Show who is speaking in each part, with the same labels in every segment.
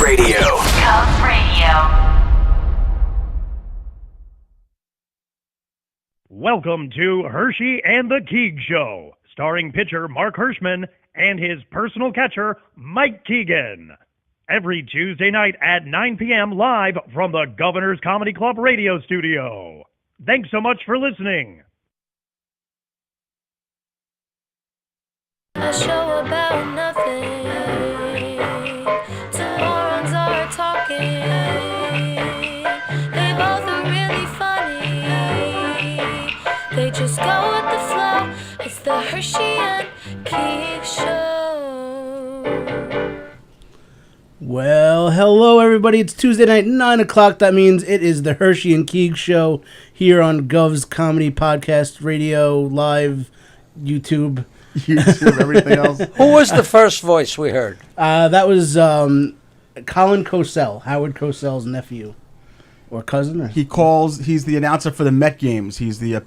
Speaker 1: Radio.
Speaker 2: Cubs Radio.
Speaker 3: Welcome to Herschy and the Keegs Show, starring pitcher Mark Hirschman and his personal catcher, Mike Keegan. Every Tuesday night at 9 p.m. live from the Governor's Comedy Club radio studio. Thanks so much for listening.
Speaker 4: A show about nothing. Two morons are talking. They both are really funny. They just go with the flow. It's the Hershey and Keegs Show.
Speaker 5: Well, hello everybody. It's Tuesday night, 9 o'clock. That means it is the Hershey and Keegs Show here on Gov's Comedy Podcast Radio, live, YouTube,
Speaker 6: everything else.
Speaker 7: Who was the first voice we heard?
Speaker 5: That was Colin Cosell, Howard Cosell's nephew or cousin. Or
Speaker 6: He's the announcer for the Met games. He's the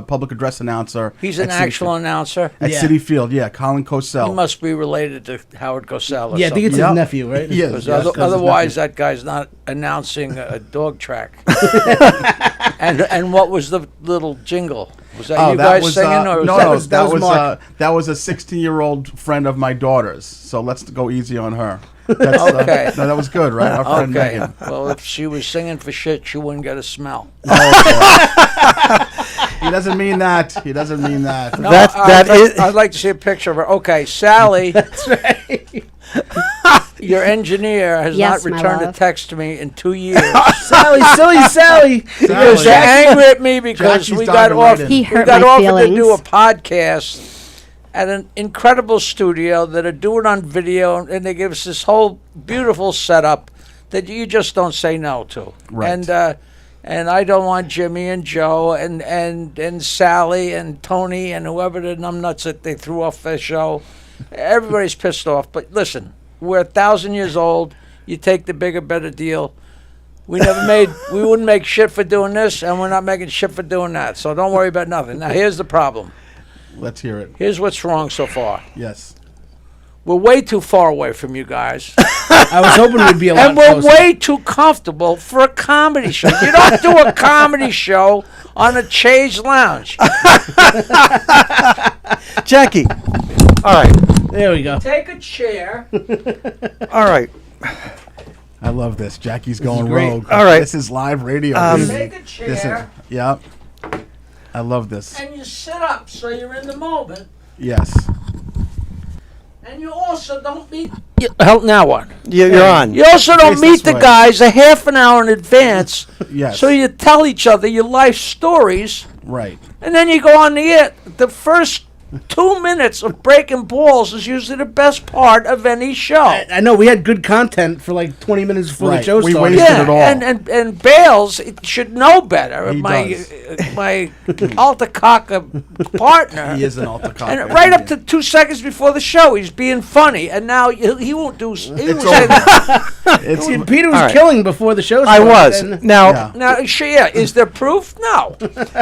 Speaker 6: public address announcer.
Speaker 7: He's an actual announcer
Speaker 6: at Citi Field. Yeah, Colin Cosell.
Speaker 7: He must be related to Howard Cosell. Or
Speaker 5: I think it's his nephew, right?
Speaker 6: Yeah,
Speaker 7: otherwise that guy's not announcing a dog track. And what was the little jingle? Was that you guys singing? Or
Speaker 6: that was a 16-year-old friend of my daughter's. So let's go easy on her.
Speaker 7: Okay.
Speaker 6: No, that was good, right? Our friend Megan.
Speaker 7: Well, if she was singing for shit, she wouldn't get a smell.
Speaker 6: He doesn't mean that.
Speaker 7: No, I'd like to see a picture of her. Okay, Sally.
Speaker 5: That's right.
Speaker 7: Your engineer has not returned a text to me in 2 years.
Speaker 5: Sally.
Speaker 7: They're angry at me because we got offered to do a podcast at an incredible studio that are doing on video, and they give us this whole beautiful setup that you just don't say no to.
Speaker 6: Right.
Speaker 7: And I don't want Jimmy and Joe and Sally and Tony and whoever the numbnuts that they threw off their show. Everybody's pissed off. But listen, we're 1,000 years old. You take the bigger, better deal. We wouldn't make shit for doing this, and we're not making shit for doing that. So don't worry about nothing. Now, here's the problem.
Speaker 6: Let's hear it.
Speaker 7: Here's what's wrong so far.
Speaker 6: Yes.
Speaker 7: We're way too far away from you guys.
Speaker 5: I was hoping we'd be a lot
Speaker 7: And we're
Speaker 5: closer.
Speaker 7: way too comfortable for a comedy show. You don't do a comedy show on a chaise lounge.
Speaker 8: Jackie. All right.
Speaker 5: There we go.
Speaker 7: Take a chair.
Speaker 8: All right.
Speaker 6: I love this. Jackie's going
Speaker 5: great.
Speaker 6: rogue.
Speaker 8: All right.
Speaker 6: This is live radio.
Speaker 7: Take a chair.
Speaker 6: Yep. I love this.
Speaker 7: And you sit up so you're in the moment.
Speaker 6: Yes.
Speaker 7: And you also don't meet... Now what?
Speaker 8: You're on.
Speaker 7: You also don't
Speaker 6: Face
Speaker 7: meet
Speaker 6: this
Speaker 7: the
Speaker 6: way.
Speaker 7: guys a half an hour in advance.
Speaker 6: Yes.
Speaker 7: So you tell each other your life stories.
Speaker 6: Right.
Speaker 7: And then you go on the air. The first 2 minutes of breaking balls is usually the best part of any show.
Speaker 5: I know we had good content for like 20 minutes before the
Speaker 6: Right.
Speaker 5: show
Speaker 6: We
Speaker 5: started.
Speaker 6: wasted it all.
Speaker 7: And Bales should know better.
Speaker 6: He does.
Speaker 7: My Altacaca partner.
Speaker 6: He is an Altacaca.
Speaker 7: And right up to 2 seconds before the show, he's being funny, and now he won't do. He won't
Speaker 6: It's
Speaker 7: say
Speaker 6: over.
Speaker 7: that.
Speaker 5: Peter was
Speaker 8: All right.
Speaker 5: killing before the show
Speaker 8: I
Speaker 5: started.
Speaker 8: was.
Speaker 5: and-
Speaker 8: Now,
Speaker 6: Yeah.
Speaker 7: Now, is there proof? No.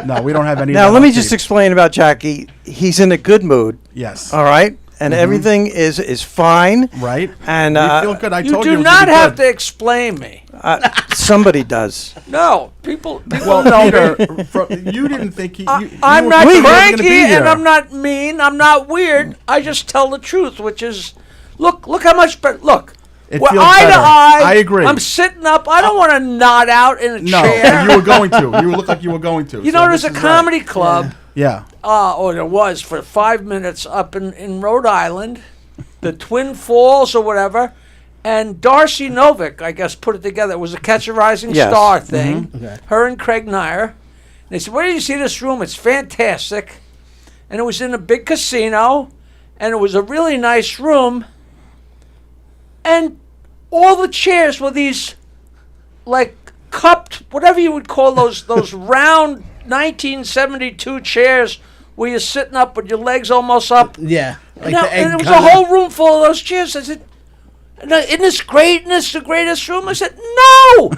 Speaker 6: No, we don't have any.
Speaker 8: now
Speaker 6: of that
Speaker 8: let me
Speaker 6: on
Speaker 8: just
Speaker 6: tape.
Speaker 8: explain about Jackie. He's in a good mood.
Speaker 6: Yes.
Speaker 8: All right, and everything is fine.
Speaker 6: Right.
Speaker 8: And
Speaker 6: we feel good. I
Speaker 7: You
Speaker 6: told
Speaker 7: do
Speaker 6: you. it was
Speaker 7: not
Speaker 6: gonna be
Speaker 7: have
Speaker 6: good.
Speaker 7: to explain me.
Speaker 8: Somebody does.
Speaker 7: No, people
Speaker 6: Well,
Speaker 7: know me.
Speaker 6: Peter, you didn't think he.
Speaker 7: I'm
Speaker 6: you
Speaker 7: not
Speaker 6: were gonna
Speaker 7: cranky,
Speaker 6: be here.
Speaker 7: and I'm not mean. I'm not weird. I just tell the truth, which is, look how much better. Look,
Speaker 6: It
Speaker 7: we're
Speaker 6: feels
Speaker 7: eye to
Speaker 6: better.
Speaker 7: eye.
Speaker 6: I agree.
Speaker 7: I'm sitting up. I don't want to nod out in a
Speaker 6: No,
Speaker 7: chair.
Speaker 6: and you were going to. You look like you were going to.
Speaker 7: You
Speaker 6: so
Speaker 7: know, there's
Speaker 6: this
Speaker 7: a
Speaker 6: is
Speaker 7: comedy
Speaker 6: right.
Speaker 7: club.
Speaker 6: Yeah.
Speaker 7: Or there was for 5 minutes up in Rhode Island, the Twin Falls or whatever. And Darcy Novick, I guess, put it together. It was a Catch a Rising
Speaker 8: Yes.
Speaker 7: Star thing.
Speaker 5: Okay.
Speaker 7: Her and Craig Nyer. They said, where did you see this room? It's fantastic. And it was in a big casino. And it was a really nice room. And all the chairs were these, like, cupped, whatever you would call those round 1972 chairs where you're sitting up with your legs almost up.
Speaker 5: Yeah. Like
Speaker 7: Now,
Speaker 5: the egg
Speaker 7: and it was
Speaker 5: kinda-
Speaker 7: a whole room full of those chairs. I said, Isn't this great? Isn't this the greatest room? I said, no.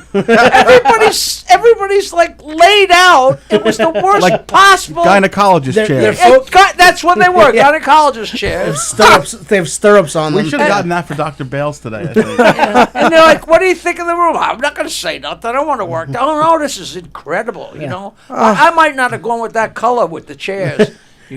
Speaker 7: everybody's like laid out. It was the worst
Speaker 6: Like
Speaker 7: possible.
Speaker 6: Gynecologist chairs.
Speaker 7: That's what they were. Gynecologist chairs.
Speaker 5: They have stirrups on them.
Speaker 6: We should have gotten that for Dr. Bales today, I think.
Speaker 7: And they're like, what do you think of the room? I'm not going to say nothing. I don't want to work. Oh, no, this is incredible, you know. I might not have gone with that color with the chairs.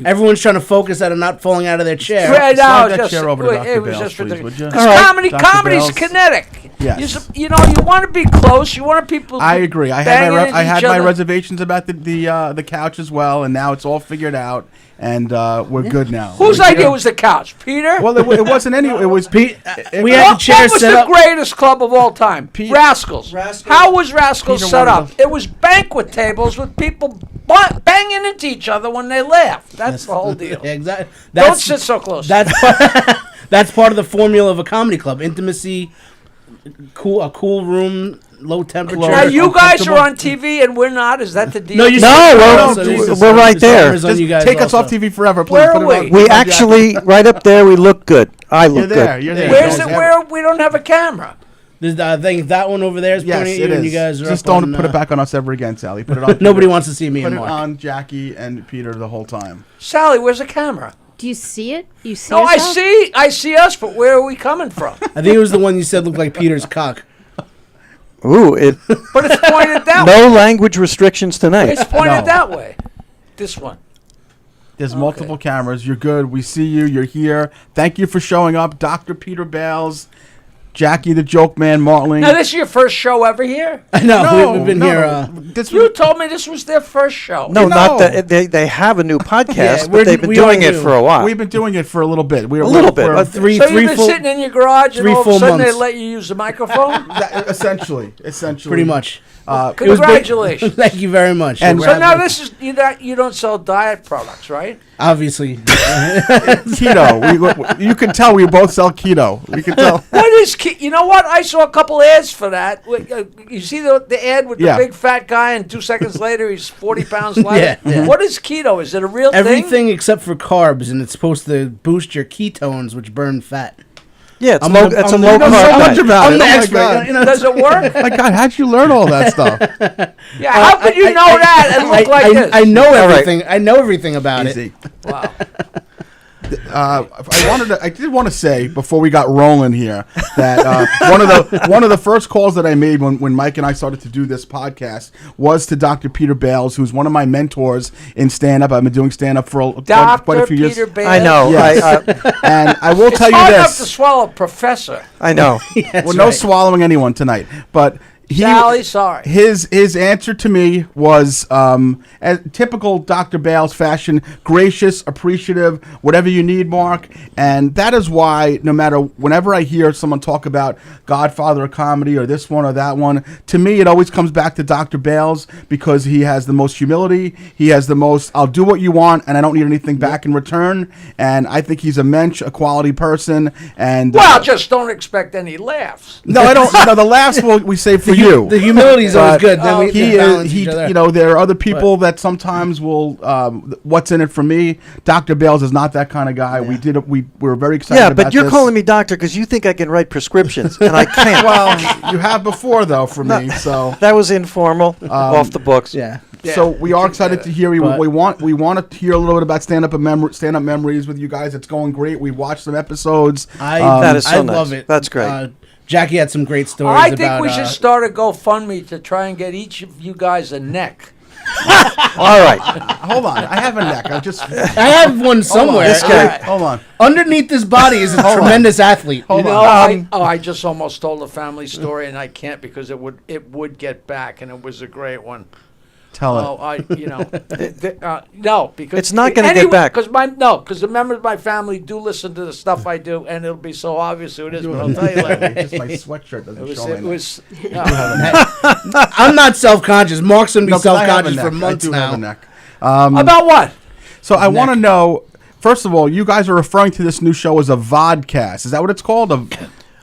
Speaker 5: Everyone's trying to focus that are not falling out of their chair.
Speaker 7: Right now,
Speaker 6: Slide that chair over to Dr.
Speaker 7: it was
Speaker 6: Bales,
Speaker 7: just
Speaker 6: please,
Speaker 7: ridiculous.
Speaker 6: would you?
Speaker 7: 'Cause
Speaker 6: All right.
Speaker 7: comedy's
Speaker 6: Dr. Bales.
Speaker 7: kinetic.
Speaker 6: Yes.
Speaker 7: You want to be close. You want people.
Speaker 6: I agree. I
Speaker 7: banging
Speaker 6: had
Speaker 7: into
Speaker 6: I had
Speaker 7: each
Speaker 6: my
Speaker 7: other.
Speaker 6: reservations about the couch as well, and now it's all figured out, and we're good now.
Speaker 7: Whose
Speaker 6: We're
Speaker 7: idea
Speaker 6: good.
Speaker 7: was the couch? Peter?
Speaker 6: Well, it wasn't any. It was
Speaker 5: Pete,
Speaker 6: it-
Speaker 5: we had the
Speaker 7: What
Speaker 5: chairs
Speaker 7: was
Speaker 5: set
Speaker 7: the
Speaker 5: up.
Speaker 7: greatest club of all time? Rascals. How was Rascals
Speaker 6: Peter
Speaker 7: set
Speaker 6: wanted
Speaker 7: up? It was banquet tables with people banging into each other when they laughed. That's the whole deal.
Speaker 5: Exactly.
Speaker 7: Don't sit so close.
Speaker 5: That's that's part of the formula of a comedy club: intimacy, a cool room, low temperature.
Speaker 7: Now you guys
Speaker 6: uncomfortable.
Speaker 7: are on TV and we're not. Is that the deal?
Speaker 5: No, you
Speaker 8: No,
Speaker 5: said-
Speaker 8: we're-
Speaker 5: Jesus,
Speaker 8: we're right
Speaker 5: the
Speaker 8: there.
Speaker 5: summer's on
Speaker 6: Just
Speaker 5: you guys
Speaker 6: take us
Speaker 5: also.
Speaker 6: off TV forever, please.
Speaker 7: Where
Speaker 6: Put
Speaker 7: are
Speaker 6: it on-
Speaker 7: we?
Speaker 8: We
Speaker 6: on Jack.
Speaker 8: actually, right up there, we look good. I
Speaker 6: You're
Speaker 8: look
Speaker 6: there.
Speaker 8: good.
Speaker 6: You're there.
Speaker 7: Where's
Speaker 6: You
Speaker 7: it?
Speaker 6: don't
Speaker 7: Where we don't have a camera?
Speaker 5: I think that one over there is
Speaker 6: Yes,
Speaker 5: pointing at
Speaker 6: it
Speaker 5: you, and
Speaker 6: is.
Speaker 5: you guys are
Speaker 6: Just
Speaker 5: up
Speaker 6: don't
Speaker 5: on,
Speaker 6: put it back on us ever again, Sally. Put it on.
Speaker 5: Nobody
Speaker 6: Peter.
Speaker 5: wants to see me
Speaker 6: Put
Speaker 5: and
Speaker 6: it
Speaker 5: Mark.
Speaker 6: on Jackie and Peter the whole time.
Speaker 7: Sally, where's the camera?
Speaker 1: Do you see it? You see
Speaker 7: No,
Speaker 1: yourself?
Speaker 7: I see us, but where are we coming from?
Speaker 5: I think it was the one you said looked like Peter's cock.
Speaker 8: Ooh, it.
Speaker 7: But it's pointed that way.
Speaker 8: No language restrictions tonight.
Speaker 7: It's pointed
Speaker 6: No.
Speaker 7: that way. This one.
Speaker 6: There's multiple cameras. You're good. We see you. You're here. Thank you for showing up, Dr. Peter Bales, Jackie the Joke Man, Martling.
Speaker 7: Now, this is your first show ever here?
Speaker 5: I know we've been here.
Speaker 6: This
Speaker 7: You
Speaker 6: was,
Speaker 7: told me this was their first show.
Speaker 8: No,
Speaker 6: You
Speaker 8: not
Speaker 6: know.
Speaker 8: that they have a new podcast,
Speaker 5: Yeah,
Speaker 8: but they've been
Speaker 5: we
Speaker 8: doing
Speaker 5: are
Speaker 8: it
Speaker 5: new.
Speaker 8: for a while.
Speaker 6: we've been doing it for a little bit. We're
Speaker 8: A little bit.
Speaker 6: we're-
Speaker 5: Three
Speaker 7: So you've been
Speaker 5: full,
Speaker 7: sitting in your garage and
Speaker 5: 3
Speaker 7: all of a
Speaker 5: full
Speaker 7: sudden they
Speaker 5: months.
Speaker 7: let you use the microphone?
Speaker 6: essentially.
Speaker 5: pretty much.
Speaker 6: Uh,
Speaker 5: It was great.
Speaker 7: Congratulations.
Speaker 5: Thank you very much.
Speaker 6: And-
Speaker 5: We're
Speaker 7: So
Speaker 5: having-
Speaker 7: now this is, you don't sell diet products, right?
Speaker 5: obviously
Speaker 6: keto. You can tell we both sell keto. We can tell.
Speaker 7: What is you know what? I saw a couple ads for that. You see the ad with
Speaker 6: Yeah.
Speaker 7: the big fat guy, and 2 seconds later he's 40 pounds lighter.
Speaker 5: Yeah, yeah.
Speaker 7: What is keto? Is it a real thing?
Speaker 5: everything except for carbs, and it's supposed to boost your ketones, which burn fat.
Speaker 8: Yeah, it's
Speaker 5: I'm
Speaker 8: low.
Speaker 5: the-
Speaker 8: It's
Speaker 5: I'm
Speaker 8: a
Speaker 5: the-
Speaker 8: low
Speaker 5: you know
Speaker 8: carb
Speaker 6: so much
Speaker 8: diet.
Speaker 6: about
Speaker 5: I'm
Speaker 6: it.
Speaker 5: the
Speaker 6: Oh my
Speaker 5: expert.
Speaker 6: God.
Speaker 5: You know,
Speaker 7: Does it work?
Speaker 6: My God, how'd you learn all that stuff?
Speaker 7: Yeah. How could you know that and look like this?
Speaker 5: I know
Speaker 8: right.
Speaker 5: everything. I know everything about it.
Speaker 6: Easy.
Speaker 7: Wow.
Speaker 6: I did want to say before we got rolling here that one of the first calls that I made when Mike and I started to do this podcast was to Dr. Peter Bales, who's one of my mentors in stand up. I've been doing stand up for quite a few years.
Speaker 7: Peter Bales.
Speaker 8: I know.
Speaker 6: Yes. And I will
Speaker 7: It's
Speaker 6: tell you
Speaker 7: hard enough to
Speaker 6: this.
Speaker 7: swallow, Professor.
Speaker 8: I know.
Speaker 6: Well, no swallowing anyone tonight, but
Speaker 7: Sally, sorry.
Speaker 6: His answer to me was as typical Dr. Bales fashion, gracious, appreciative, whatever you need, Mark. And that is why whenever I hear someone talk about Godfather of comedy or this one or that one, to me it always comes back to Dr. Bales because he has the most humility. He has the most, I'll do what you want and I don't need anything back in return. And I think he's a mensch, a quality person. And
Speaker 7: Well, just don't expect any laughs.
Speaker 6: no, I don't. No, the last one we say for you.
Speaker 5: The humility is always
Speaker 6: But
Speaker 5: good. Then we
Speaker 6: he
Speaker 5: balance
Speaker 6: is.
Speaker 5: each other.
Speaker 6: You know, there are other people that sometimes will. What's in it for me? Dr. Bales is not that kind of guy. We were very excited.
Speaker 8: Yeah,
Speaker 6: about
Speaker 8: but you're
Speaker 6: this.
Speaker 8: calling me doctor because you think I can write prescriptions, and I can't.
Speaker 6: Well, you have before though for me. So
Speaker 8: That was informal, off the books.
Speaker 5: yeah.
Speaker 6: so we are excited to hear you.
Speaker 5: But-
Speaker 6: We want to hear a little bit about stand up memories with you guys. It's going great. We've watched some episodes.
Speaker 8: That is so
Speaker 5: I
Speaker 8: nice.
Speaker 5: love it.
Speaker 8: That's great.
Speaker 5: Jackie had some great stories.
Speaker 7: I think
Speaker 5: about,
Speaker 7: we should start a GoFundMe to try and get each of you guys a neck.
Speaker 8: All right.
Speaker 6: Hold on, I have a neck.
Speaker 5: I have one somewhere.
Speaker 8: This guy.
Speaker 6: Hold on.
Speaker 5: Underneath this body is a tremendous athlete.
Speaker 6: Hold
Speaker 7: You
Speaker 6: on.
Speaker 7: know, I just almost told a family story and I can't because it would get back and it was a great one.
Speaker 6: Tell it.
Speaker 7: No, because
Speaker 8: It's not gonna get back.
Speaker 7: Because the members of my family do listen to the stuff I do, and it'll be so obvious who it is. But I'll tell you later.
Speaker 6: Just my sweatshirt doesn't show
Speaker 7: It
Speaker 6: my neck.
Speaker 7: was.
Speaker 5: I'm not self-conscious. Mark's gonna be
Speaker 6: No, 'cause I have a
Speaker 5: self-conscious for
Speaker 6: neck.
Speaker 5: months
Speaker 6: I do have
Speaker 5: now.
Speaker 6: a neck.
Speaker 7: About what?
Speaker 6: So I want to know. First of all, you guys are referring to this new show as a vodcast. Is that what it's called?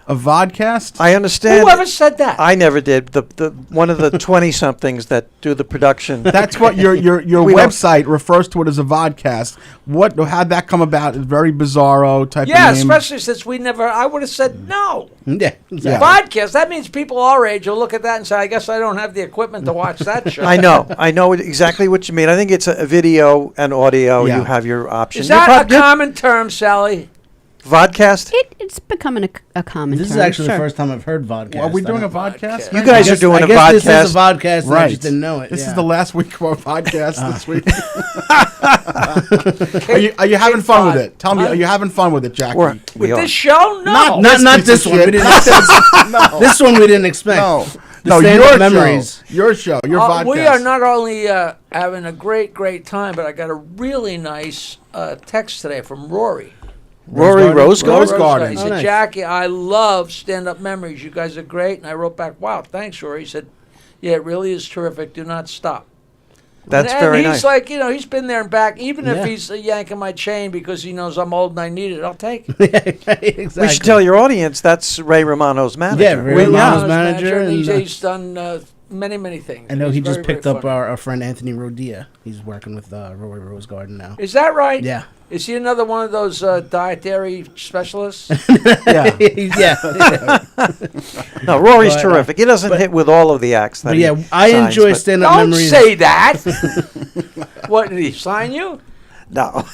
Speaker 6: A vodcast?
Speaker 8: I understand.
Speaker 7: Whoever said that?
Speaker 8: I never did. The one of the 20-somethings that do the production.
Speaker 6: That's what your
Speaker 8: We don't-
Speaker 6: website refers to it as a vodcast. How'd that come about? It's very bizarro type
Speaker 7: Yeah,
Speaker 6: of name.
Speaker 7: especially since I would have said no.
Speaker 5: Yeah, exactly.
Speaker 7: Podcast, that means people our age will look at that and say, I guess I don't have the equipment to watch that show.
Speaker 8: I know exactly what you mean. I think it's a video and audio.
Speaker 6: Yeah.
Speaker 8: You have your options.
Speaker 7: Is that a common term, Sally?
Speaker 8: Vodcast?
Speaker 1: It's becoming a common
Speaker 5: This is
Speaker 1: term,
Speaker 5: actually
Speaker 1: sure.
Speaker 5: the first time I've heard vodcast.
Speaker 6: Are we
Speaker 5: I
Speaker 6: doing a
Speaker 5: don't-
Speaker 6: vodcast?
Speaker 8: You guys are doing a podcast.
Speaker 5: This is a podcast. And I
Speaker 6: Right.
Speaker 5: just didn't know it.
Speaker 6: This
Speaker 5: yeah.
Speaker 6: is the last week of our podcast this week. Are you having fun with it? Tell me, are you having fun with it, Jackie?
Speaker 8: We
Speaker 7: With
Speaker 8: are.
Speaker 7: this show? No.
Speaker 5: not
Speaker 6: piece
Speaker 5: this
Speaker 6: of
Speaker 5: one. We
Speaker 6: shit.
Speaker 5: didn't expect.
Speaker 6: No.
Speaker 5: This one we didn't expect.
Speaker 6: No.
Speaker 5: The
Speaker 6: No,
Speaker 5: stand-up
Speaker 6: your
Speaker 5: memories.
Speaker 6: show. Your show. Your podcast.
Speaker 7: We are not only having a great time, but I got a really nice text today from Rory.
Speaker 8: Rory
Speaker 6: Rose
Speaker 8: Rosegarden?
Speaker 6: Garden.
Speaker 7: He
Speaker 5: Oh,
Speaker 7: said,
Speaker 5: nice.
Speaker 7: Jackie, I love stand-up memories. You guys are great. And I wrote back, wow, thanks, Rory. He said, yeah, it really is terrific. Do not stop.
Speaker 8: That's
Speaker 7: and
Speaker 8: very
Speaker 7: he's
Speaker 8: nice.
Speaker 7: like, he's been there and back. Even
Speaker 5: Yeah.
Speaker 7: if he's yanking my chain because he knows I'm old and I need it, I'll take it.
Speaker 5: Exactly.
Speaker 8: We should tell your audience that's Ray Romano's manager.
Speaker 5: Yeah, Ray
Speaker 7: Well,
Speaker 5: Romano's
Speaker 7: his
Speaker 5: manager.
Speaker 7: and
Speaker 5: And,
Speaker 7: he's done many things.
Speaker 5: I know
Speaker 7: He's
Speaker 5: he just
Speaker 7: very,
Speaker 5: picked
Speaker 7: very
Speaker 5: up
Speaker 7: funny.
Speaker 5: our friend Anthony Rodia. He's working with Rory Rose Garden now.
Speaker 7: Is that right?
Speaker 5: Yeah.
Speaker 7: Is he another one of those dietary specialists?
Speaker 6: Yeah.
Speaker 5: yeah.
Speaker 8: No, Rory's
Speaker 5: But,
Speaker 8: terrific. He doesn't hit with all of the acts. That
Speaker 5: But
Speaker 8: he
Speaker 5: yeah, I
Speaker 8: signs,
Speaker 5: enjoy
Speaker 8: but-
Speaker 5: stand-up
Speaker 7: Don't
Speaker 5: memories.
Speaker 7: say that. What, did he sign you?
Speaker 8: No,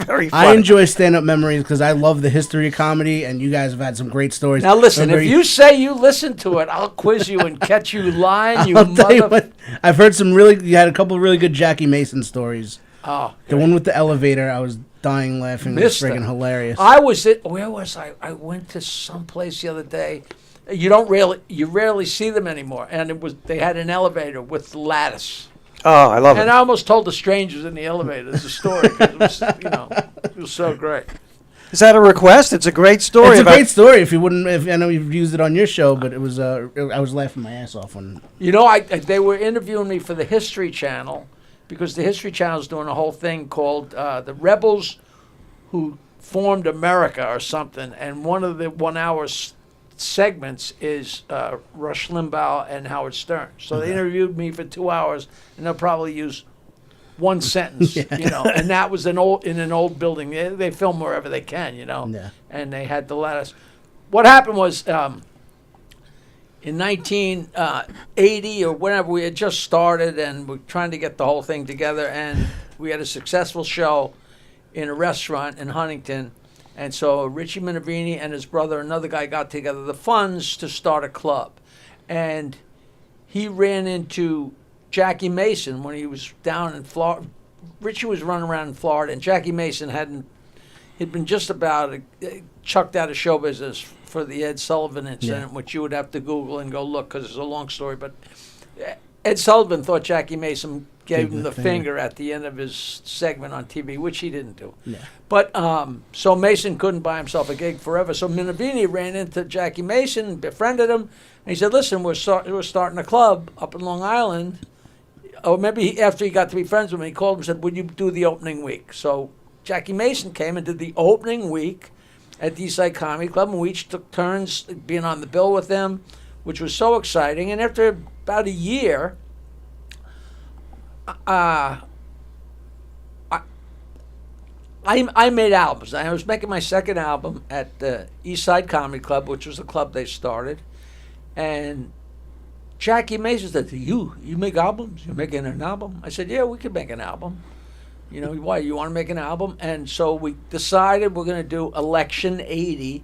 Speaker 8: very funny.
Speaker 5: I enjoy stand-up memories because I love the history of comedy, and you guys have had some great stories.
Speaker 7: Now listen,
Speaker 5: Remember
Speaker 7: if you say you listen to it, I'll quiz you and catch you lying, you
Speaker 5: I'll tell you
Speaker 7: mother...
Speaker 5: what, I've heard you had a couple of really good Jackie Mason stories.
Speaker 7: Oh,
Speaker 5: The one with the elevator, I was dying laughing. It was
Speaker 7: Mister.
Speaker 5: friggin' hilarious.
Speaker 7: I was at, where was I? I went to some place the other day. You rarely see them anymore. And they had an elevator with lattice.
Speaker 8: Oh, I love
Speaker 7: And
Speaker 8: it.
Speaker 7: I almost told the strangers in the elevator the story because it was so great.
Speaker 8: Is that a request? It's a great story.
Speaker 5: It's a
Speaker 8: about-
Speaker 5: great story. If I know you've used it on your show, but it was I was laughing my ass off when.
Speaker 7: They were interviewing me for the History Channel because the History Channel is doing a whole thing called The Rebels Who Formed America or something. And one of the 1 hour segments is Rush Limbaugh and Howard Stern. So they interviewed me for 2 hours, and they'll probably use one sentence, and that was in an old building. They film wherever they can,
Speaker 5: Yeah.
Speaker 7: and they had the lattice. What happened was in 1980 or whenever we had just started and we're trying to get the whole thing together, and we had a successful show in a restaurant in Huntington. And so Richie Minervini and his brother, another guy, got together the funds to start a club. And he ran into Jackie Mason when he was down in Florida. Richie was running around in Florida, and Jackie Mason he'd been just about chucked out of show business for the Ed Sullivan incident, which you would have to Google and go look because it's a long story. But Ed Sullivan thought Jackie Mason gave him the finger at the end of his segment on TV, which he didn't do.
Speaker 5: Yeah.
Speaker 7: But so Mason couldn't buy himself a gig forever. So Minervini ran into Jackie Mason, befriended him, and he said, "Listen, we're starting a club up in Long Island." Or maybe after he got to be friends with me, he called him and said, "Would you do the opening week?" So Jackie Mason came and did the opening week at the Eastside Comedy Club, and we each took turns being on the bill with them, which was so exciting. And after about a year, I made albums. I was making my second album at the Eastside Comedy Club, which was the club they started. And Jackie Mason said, you make albums? You're making an album? I said, yeah, we could make an album. Why, you want to make an album? And so we decided we're going to do Election 80,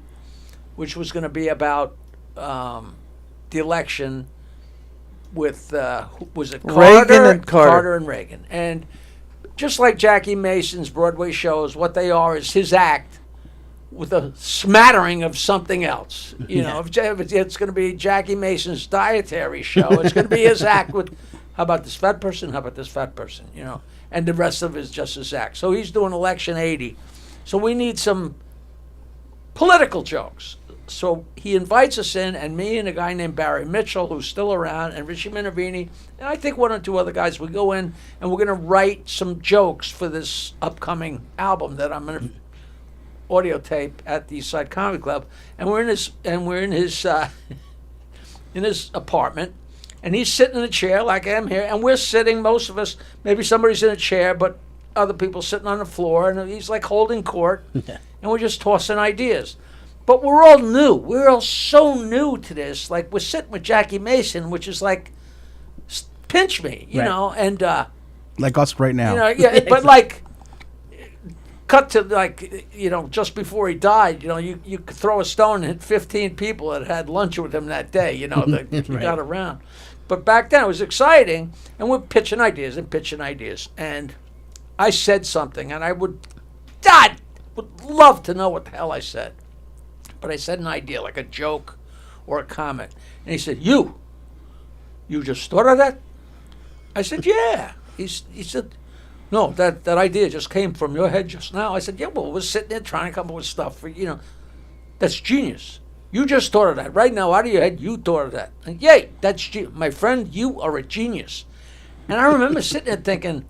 Speaker 7: which was going to be about the election with, was it Carter?
Speaker 8: Reagan and Carter.
Speaker 7: Carter and Reagan. And just like Jackie Mason's Broadway shows, what they are is his act with a smattering of something else. If it's going to be Jackie Mason's dietary show, it's going to be his act with, how about this fat person? How about this fat person? And the rest of it is just his act. So he's doing Election 80. So we need some political jokes. So he invites us in, and me and a guy named Barry Mitchell, who's still around, and Richie Minervini, and I think one or two other guys, we go in, and we're going to write some jokes for this upcoming album that I'm going to audio tape at the East Side Comedy Club, and we're in his in his apartment, and he's sitting in a chair like I am here, and we're sitting, most of us, maybe somebody's in a chair, but other people sitting on the floor, and he's like holding court, and we're just tossing ideas. But we're all new. We're all so new to this. Like, we're sitting with Jackie Mason, which is like, pinch me, you know, and
Speaker 6: like us right now.
Speaker 7: you know, yeah, but like, cut to like, you know, just before he died, you know, you could throw a stone and hit 15 people that had lunch with him that day, you know, that you got around. But back then it was exciting, and we're pitching ideas. And I said something, and I would love to know what the hell I said. But I said an idea, like a joke or a comment. And he said, you just thought of that? I said, yeah. He said, no, that idea just came from your head just now. I said, yeah, well, we're sitting there trying to come up with stuff for, you know, that's genius. You just thought of that. Right now, out of your head, you thought of that. And yay, that's genius. My friend, you are a genius. And I remember sitting there thinking,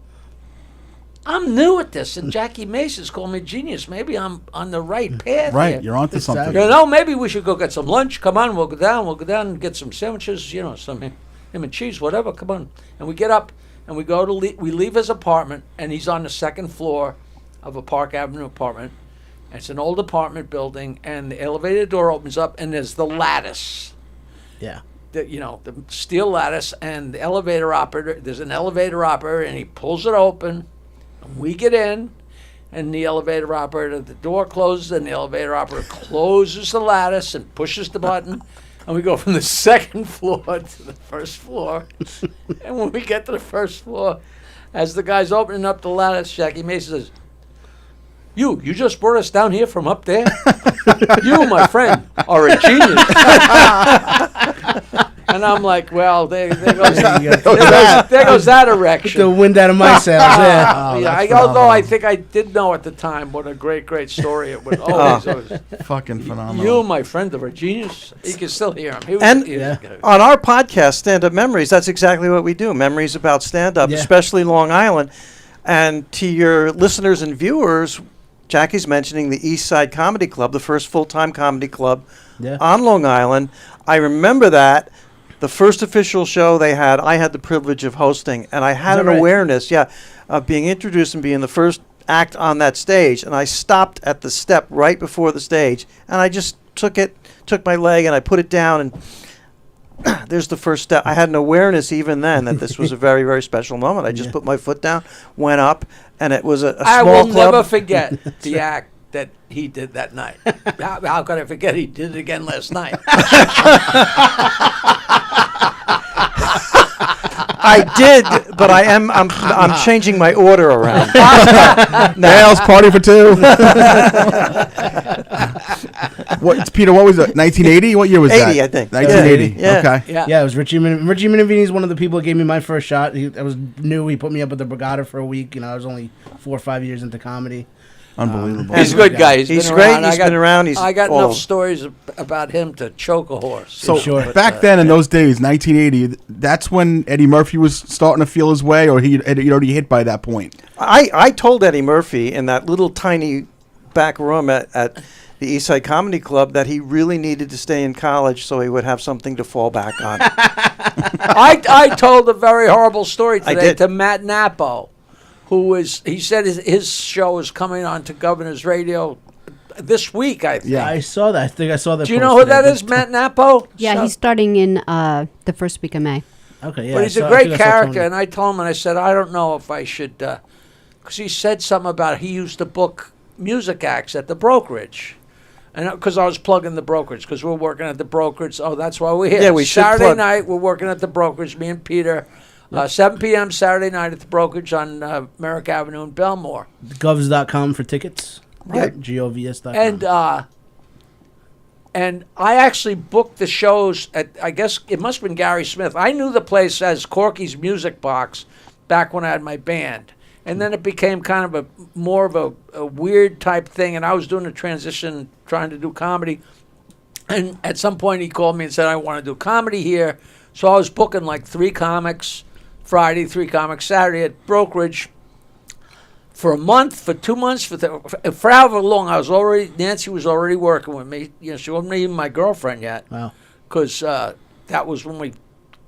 Speaker 7: I'm new at this, and Jackie Mason's calling me genius. Maybe I'm on the right path.
Speaker 6: Right,
Speaker 7: here.
Speaker 6: you're onto something.
Speaker 7: You know, maybe we should go get some lunch. Come on, we'll go down. We'll go down and get some sandwiches, you know, some ham and cheese, whatever. Come on. And we get up, and we go to we leave his apartment, and he's on the second floor of a Park Avenue apartment. And it's an old apartment building, and the elevator door opens up, and there's the lattice.
Speaker 5: Yeah.
Speaker 7: The steel lattice, and the elevator operator, there's an elevator operator, and he pulls it open. We get in, and the elevator operator, the door closes, and the elevator operator closes the lattice and pushes the button, and we go from the second floor to the first floor. And when we get to the first floor, as the guy's opening up the lattice, Jackie Mason says, You just brought us down here from up there? You, my friend, are a genius. And I'm like, well, there goes that erection.
Speaker 5: The wind out of my sails, yeah.
Speaker 7: Although I think I did know at the time what a great story it was. Always.
Speaker 6: Fucking phenomenal.
Speaker 7: You, my friend, are a genius. You can still hear him.
Speaker 8: On our podcast, Stand Up Memories, that's exactly what we do. Memories about stand-up, especially Long Island. And to your listeners and viewers, Jackie's mentioning the East Side Comedy Club, the first full-time comedy club on Long Island. I remember that. The first official show they had, I had the privilege of hosting, and I had an awareness, of being introduced and being the first act on that stage. And I stopped at the step right before the stage, and I just took my leg, and I put it down, and there's the first step. I had an awareness even then that this was a very, very special moment. I just put my foot down, went up, and it was a small club.
Speaker 7: I will never forget the act that he did that night. How could I forget he did it again last night?
Speaker 8: I did, but I'm changing my order around.
Speaker 6: Nails party for two. Peter, what was it? 1980? What year was that?
Speaker 8: 80, I think.
Speaker 6: 1980.
Speaker 8: Yeah.
Speaker 6: Okay.
Speaker 5: Yeah, it was Richie Minervini is one of the people that gave me my first shot. I was new. He put me up at the Borgata for a week. I was only 4 or 5 years into comedy.
Speaker 6: Unbelievable.
Speaker 7: He's a good guy.
Speaker 8: He's great. He's been around.
Speaker 7: I got enough stories about him to choke a horse.
Speaker 6: So back then in those days, 1980, that's when Eddie Murphy was starting to feel his way, or he'd already hit by that point?
Speaker 8: I told Eddie Murphy in that little tiny back room at the East Side Comedy Club that he really needed to stay in college so he would have something to fall back on.
Speaker 7: I told a very horrible story today to Matt Nappo. He said his show is coming on to Governor's Radio this week, I think.
Speaker 5: Yeah, I saw that. I think I saw that.
Speaker 7: Do you know who that is, Matt Nappo?
Speaker 1: Yeah, he's starting in the first week of May.
Speaker 5: Okay, yeah.
Speaker 7: But he's a great character, and I told him, and I said, I don't know if I should, because he said something about he used to book music acts at the brokerage. And because I was plugging the brokerage, because we're working at the brokerage. Oh, that's why we're here.
Speaker 8: Yeah, we should
Speaker 7: Saturday night, we're working at the brokerage, me and Peter. 7 p.m. Saturday night at the brokerage on Merrick Avenue in Belmore.
Speaker 5: Govs.com for tickets.
Speaker 7: Right.
Speaker 5: GOVS.com.
Speaker 7: And I actually booked the shows at, I guess it must have been Gary Smith. I knew the place as Corky's Music Box back when I had my band. And then it became kind of more of a weird type thing. And I was doing a transition, trying to do comedy. And at some point he called me and said, I want to do comedy here. So I was booking like 3 comics Friday, 3 comics Saturday at brokerage. for a month, for 2 months, for however long, Nancy was already working with me. She wasn't even my girlfriend yet.
Speaker 5: Wow.
Speaker 7: Because that was when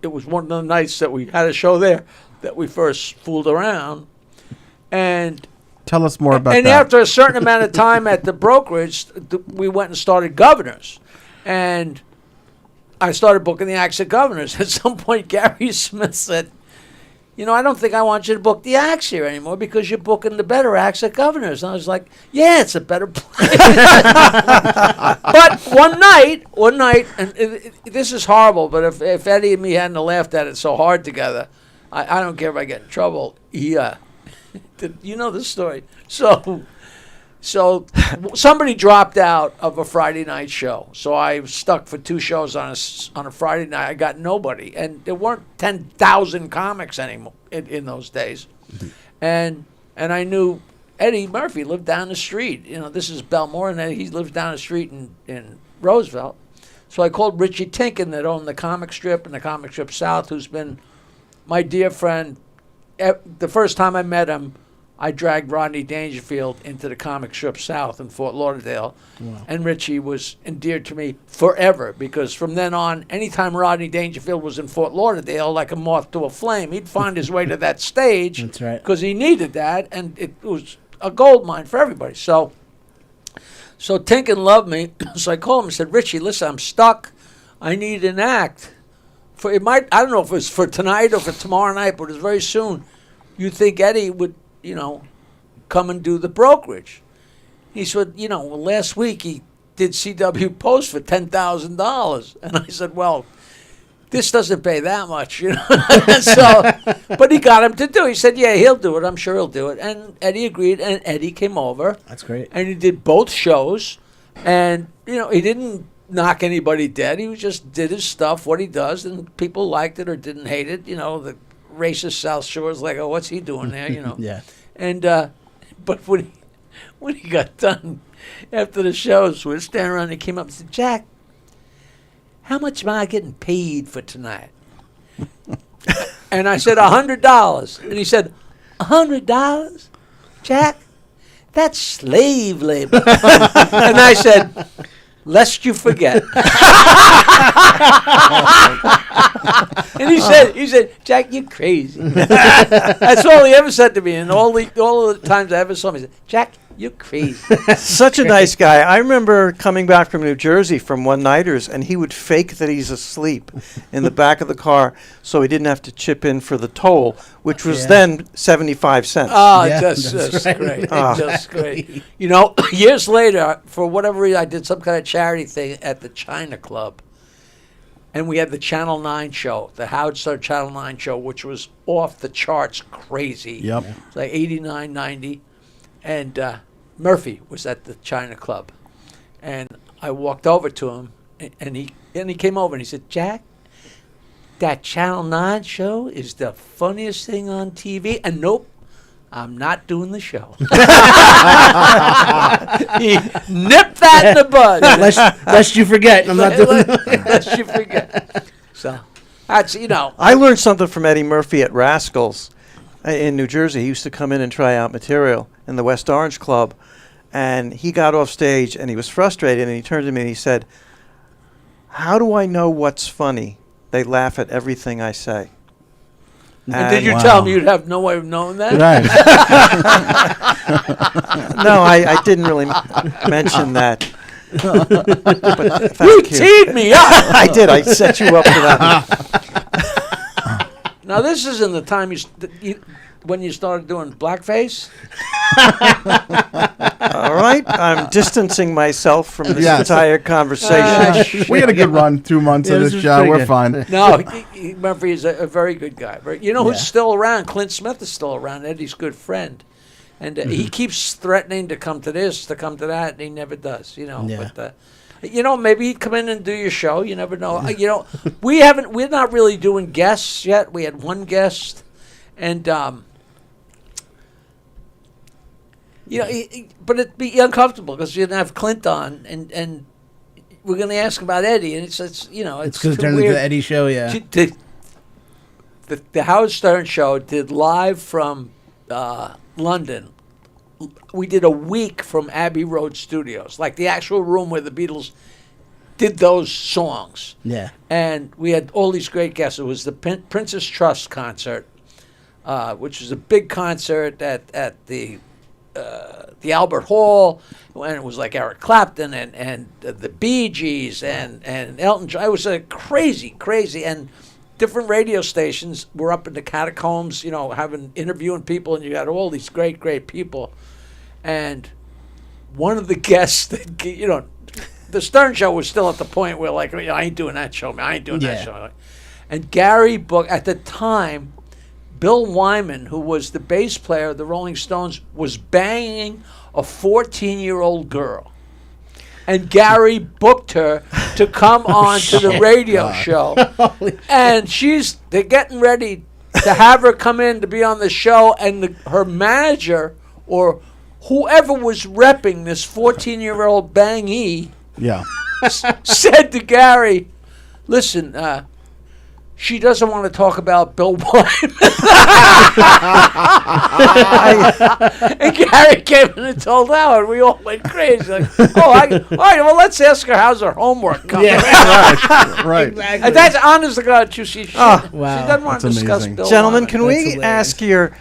Speaker 7: it was one of the nights that we had a show there that we first fooled around. And
Speaker 6: Tell us more about
Speaker 7: and
Speaker 6: that.
Speaker 7: after a certain amount of time at the brokerage, we went and started Governors. And I started booking the acts at Governors. At some point, Gary Smith said, I don't think I want you to book the acts here anymore because you're booking the better acts at Governors. And I was like, yeah, it's a better place. But one night, and this is horrible, but if Eddie and me hadn't laughed at it so hard together, I don't care if I get in trouble. You know this story. So somebody dropped out of a Friday night show. So I was stuck for 2 shows on a Friday night. I got nobody. And there weren't 10,000 comics anymore in those days. And I knew Eddie Murphy lived down the street. This is Belmore, and he lives down the street in Roosevelt. So I called Richie Tinkin that owned the comic strip and the comic strip South, who's been my dear friend. The first time I met him, I dragged Rodney Dangerfield into the comic strip South in Fort Lauderdale. Wow. And Richie was endeared to me forever because from then on, anytime Rodney Dangerfield was in Fort Lauderdale, like a moth to a flame, he'd find his way to that stage.
Speaker 5: That's right.
Speaker 7: Because he needed that, and it was a gold mine for everybody. So Tinkin loved me. So I called him and said, Richie, listen, I'm stuck. I need an act. I don't know if it was for tonight or for tomorrow night, but it was very soon. You think Eddie would, come and do the brokerage? He said, last week he did CW Post for $10,000. And I said, well, this doesn't pay that much, So, but he got him to do it. He said, yeah, he'll do it. I'm sure he'll do it. And Eddie agreed, and Eddie came over.
Speaker 5: That's great.
Speaker 7: And he did both shows. And, he didn't knock anybody dead. He just did his stuff, what he does, and people liked it or didn't hate it. The racist South Shore's like, oh, what's he doing there?
Speaker 5: Yeah.
Speaker 7: And but when he got done after the shows, we were standing around. And he came up and said, Jack, how much am I getting paid for tonight? And I said, $100. And he said, $100, Jack? That's slave labor. And I said, lest you forget. And he said, Jack, you're crazy. That's all he ever said to me. And all the times I ever saw him, he said, Jack, you're crazy.
Speaker 8: Such a nice guy. I remember coming back from New Jersey from one-nighters, and he would fake that he's asleep in the back of the car so he didn't have to chip in for the toll, which was then 75 cents.
Speaker 7: Oh,
Speaker 5: Yeah,
Speaker 7: just
Speaker 5: right.
Speaker 7: great. Just great. Years later, for whatever reason, I did some kind of charity thing at the China Club. And we had the Channel 9 show, the Howard Stern Channel 9 show, which was off the charts crazy.
Speaker 6: Yep.
Speaker 7: It's like 89, 90. And Murphy was at the China Club. And I walked over to him, and he came over and he said, Jack, that Channel 9 show is the funniest thing on TV. And nope, I'm not doing the show. He nipped that in the bud.
Speaker 5: Lest you forget, I'm not doing it.
Speaker 7: Lest you forget. So, that's,
Speaker 8: I learned something from Eddie Murphy at Rascals in New Jersey. He used to come in and try out material in the West Orange Club. And he got off stage and he was frustrated. And he turned to me and he said, how do I know what's funny? They laugh at everything I say.
Speaker 7: And did you tell him you'd have no way of knowing that?
Speaker 6: Right.
Speaker 8: No, I didn't really mention that. But
Speaker 7: You teed me up.
Speaker 8: I did. I set you up for that.
Speaker 7: Now, this is in the time when you started doing blackface.
Speaker 8: All right. I'm distancing myself from this entire conversation.
Speaker 6: We had a good run, 2 months
Speaker 5: Yeah,
Speaker 6: of
Speaker 5: this
Speaker 6: this
Speaker 5: was
Speaker 6: show.
Speaker 5: pretty
Speaker 6: We're
Speaker 5: good.
Speaker 6: fine.
Speaker 7: No, Murphy is a very good guy. Who's still around? Clint Smith is still around. Eddie's good friend. And he keeps threatening to come to this, to come to that, and he never does,
Speaker 5: Yeah.
Speaker 7: But, maybe he'd come in and do your show. You never know. We're not really doing guests yet. We had one guest, and, but it'd be uncomfortable because you're going to have Clint on, and we're going to ask about Eddie, and it's
Speaker 5: It's
Speaker 7: too
Speaker 5: because it turned into
Speaker 7: weird.
Speaker 5: the Eddie show, yeah.
Speaker 7: The Howard Stern show did live from London we did a week from Abbey Road Studios, like the actual room where the Beatles did those songs.
Speaker 5: Yeah.
Speaker 7: And we had all these great guests. It was the Princess Trust concert, which was a big concert at the Albert Hall, and it was like Eric Clapton and the Bee Gees and Elton John. It was a crazy, and different radio stations were up in the catacombs, interviewing people, and you had all these great people. And one of the guests that, the Stern Show was still at the point where, like, I ain't doing that show, man. I ain't doing that show. And Gary booked, at the time, Bill Wyman, who was the bass player of the Rolling Stones, was banging a 14-year-old girl. And Gary booked her to come on to the radio show. And they're getting ready to have her come in to be on the show, and her manager or whoever was repping this 14-year-old bangee said to Gary, listen, she doesn't want to talk about Bill Wyman. And Gary came in and told Howard. We all went crazy. Like, all right, well, let's ask her how's her homework coming.
Speaker 6: Right.
Speaker 5: Exactly.
Speaker 7: And that's honest to God, too. She
Speaker 5: wow.
Speaker 7: doesn't want to
Speaker 6: That's
Speaker 7: discuss
Speaker 6: amazing.
Speaker 7: Bill
Speaker 8: Gentlemen,
Speaker 7: Wyman.
Speaker 8: can we
Speaker 5: hilarious.
Speaker 8: ask your